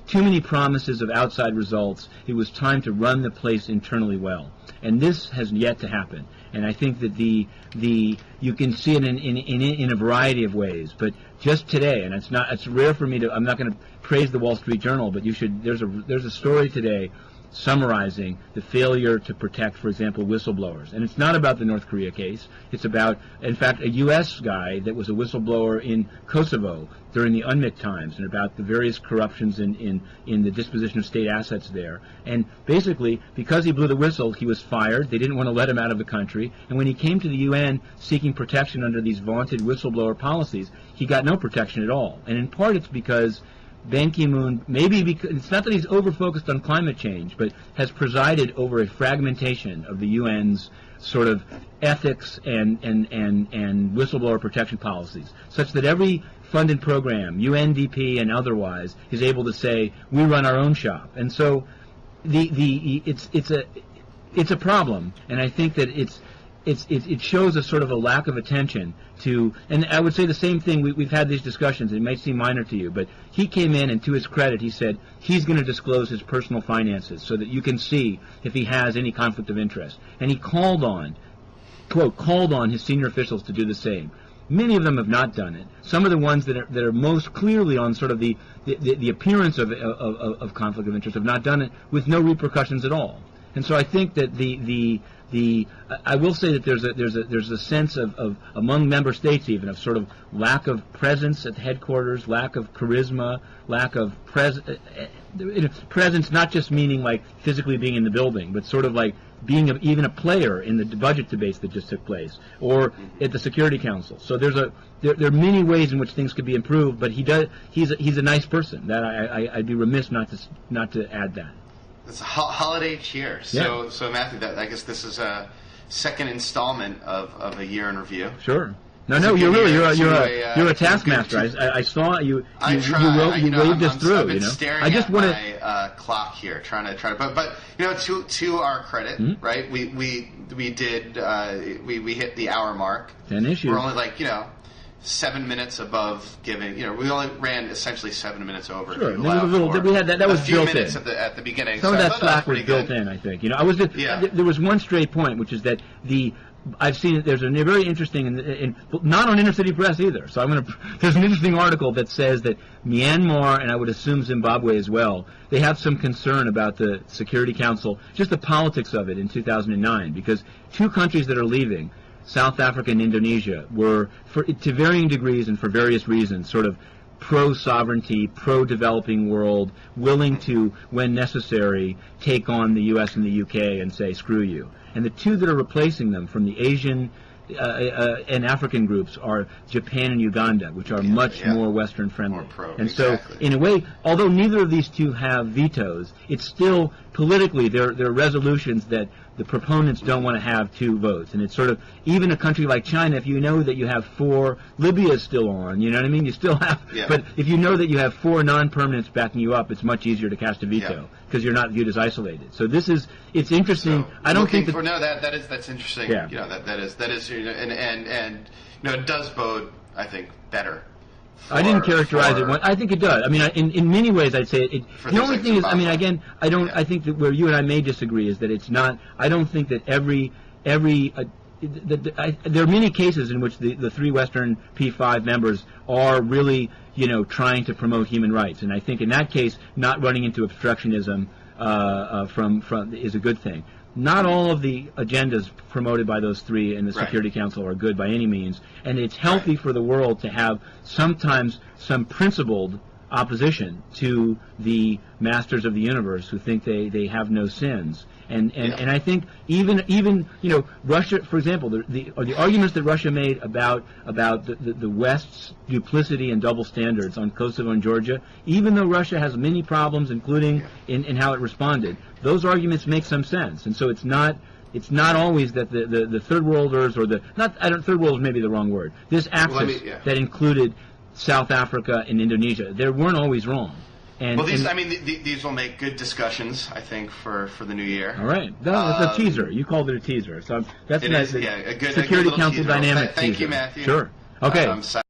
too many promises of outside results. It was time to run the place internally well. And this has yet to happen. And I think that you can see it in a variety of ways. But just today, and it's rare for me to. I'm not going to praise the Wall Street Journal, but you should. There's a story today summarizing the failure to protect, for example, whistleblowers. And it's not about the North Korea case. It's about, in fact, a U.S. guy that was a whistleblower in Kosovo during the UNMIK times, and about the various corruptions in the disposition of state assets there. And basically, because he blew the whistle, he was fired. They didn't want to let him out of the country. And when he came to the UN seeking protection under these vaunted whistleblower policies, he got no protection at all. And in part it's because Ban Ki-moon, maybe because it's not that he's over-focused on climate change, but has presided over a fragmentation of the UN's sort of ethics and whistleblower protection policies, such that every funded program, UNDP and otherwise, is able to say, we run our own shop. And so it's a problem, and I think that it shows a sort of a lack of attention to, and I would say the same thing, we've had these discussions, it might seem minor to you, but he came in and to his credit he said he's going to disclose his personal finances so that you can see if he has any conflict of interest. And he called on his senior officials to do the same. Many of them have not done it. Some of the ones that are most clearly on sort of the appearance of conflict of interest have not done it with no repercussions at all. And so I think that I will say that there's a sense of among member states even of sort of lack of presence at the headquarters, lack of charisma, lack of presence, not just meaning like physically being in the building, but sort of like being even a player in the budget debates that just took place, or at the Security Council. So there are many ways in which things could be improved, but he's a nice person. That I'd be remiss not to add that. It's a holiday cheer. So, so Matthew, I guess this is a second installment of a year in review. Sure. No, you're a taskmaster. I saw you. You waved us through. I've been staring at my clock here, trying to. But to our credit, right? We hit the hour mark. 10 issues. We're only 7 minutes above giving. We only ran essentially 7 minutes over. Sure. We had that was built in. At the beginning. Some of that slack was built in, I think. There was one stray point, which is that I've seen there's a very interesting, not on Inner City Press either. So there's an interesting article that says that Myanmar, and I would assume Zimbabwe as well, they have some concern about the Security Council, just the politics of it in 2009, because two countries that are leaving, South Africa and Indonesia, were, to varying degrees and for various reasons, sort of pro-sovereignty, pro-developing world, willing to, when necessary, take on the U.S. and the U.K. and say, screw you. And the two that are replacing them from the Asian and African groups are Japan and Uganda, which are much more Western friendly. More pro, and so, in a way, although neither of these two have vetoes, it's still politically there are resolutions that the proponents don't want to have two votes. And it's sort of, even a country like China, if you know that you have four, Libya is still on, you know what I mean? You still have, but if you know that you have four non-permanents backing you up, it's much easier to cast a veto because you're not viewed as isolated. So it's interesting. So, I don't think that's interesting. Yeah. That is, and it does bode, I think, better. I didn't characterize it. I think it does. I mean, in many ways, I'd say it. The only thing is, I mean, again, I don't. I think that where you and I may disagree is that it's not. I don't think that there are many cases in which the three Western P5 members are really, trying to promote human rights, and I think in that case, not running into obstructionism from is a good thing. Not all of the agendas promoted by those three in the Security Council are good by any means, and it's healthy for the world to have sometimes some principled opposition to the masters of the universe who think they have no sins. And I think even Russia, for example, the arguments that Russia made about the West's duplicity and double standards on Kosovo and Georgia, even though Russia has many problems, including in how it responded, those arguments make some sense. And so it's not always that the third worlders or third world is maybe the wrong word. This axis that included South Africa and Indonesia, they weren't always wrong. These will make good discussions, I think, for the new year. All right, that's a teaser. You called it a teaser, so that's nice. A good Security Council teaser. dynamic. Thank teaser. you, Matthew. Sure. Okay.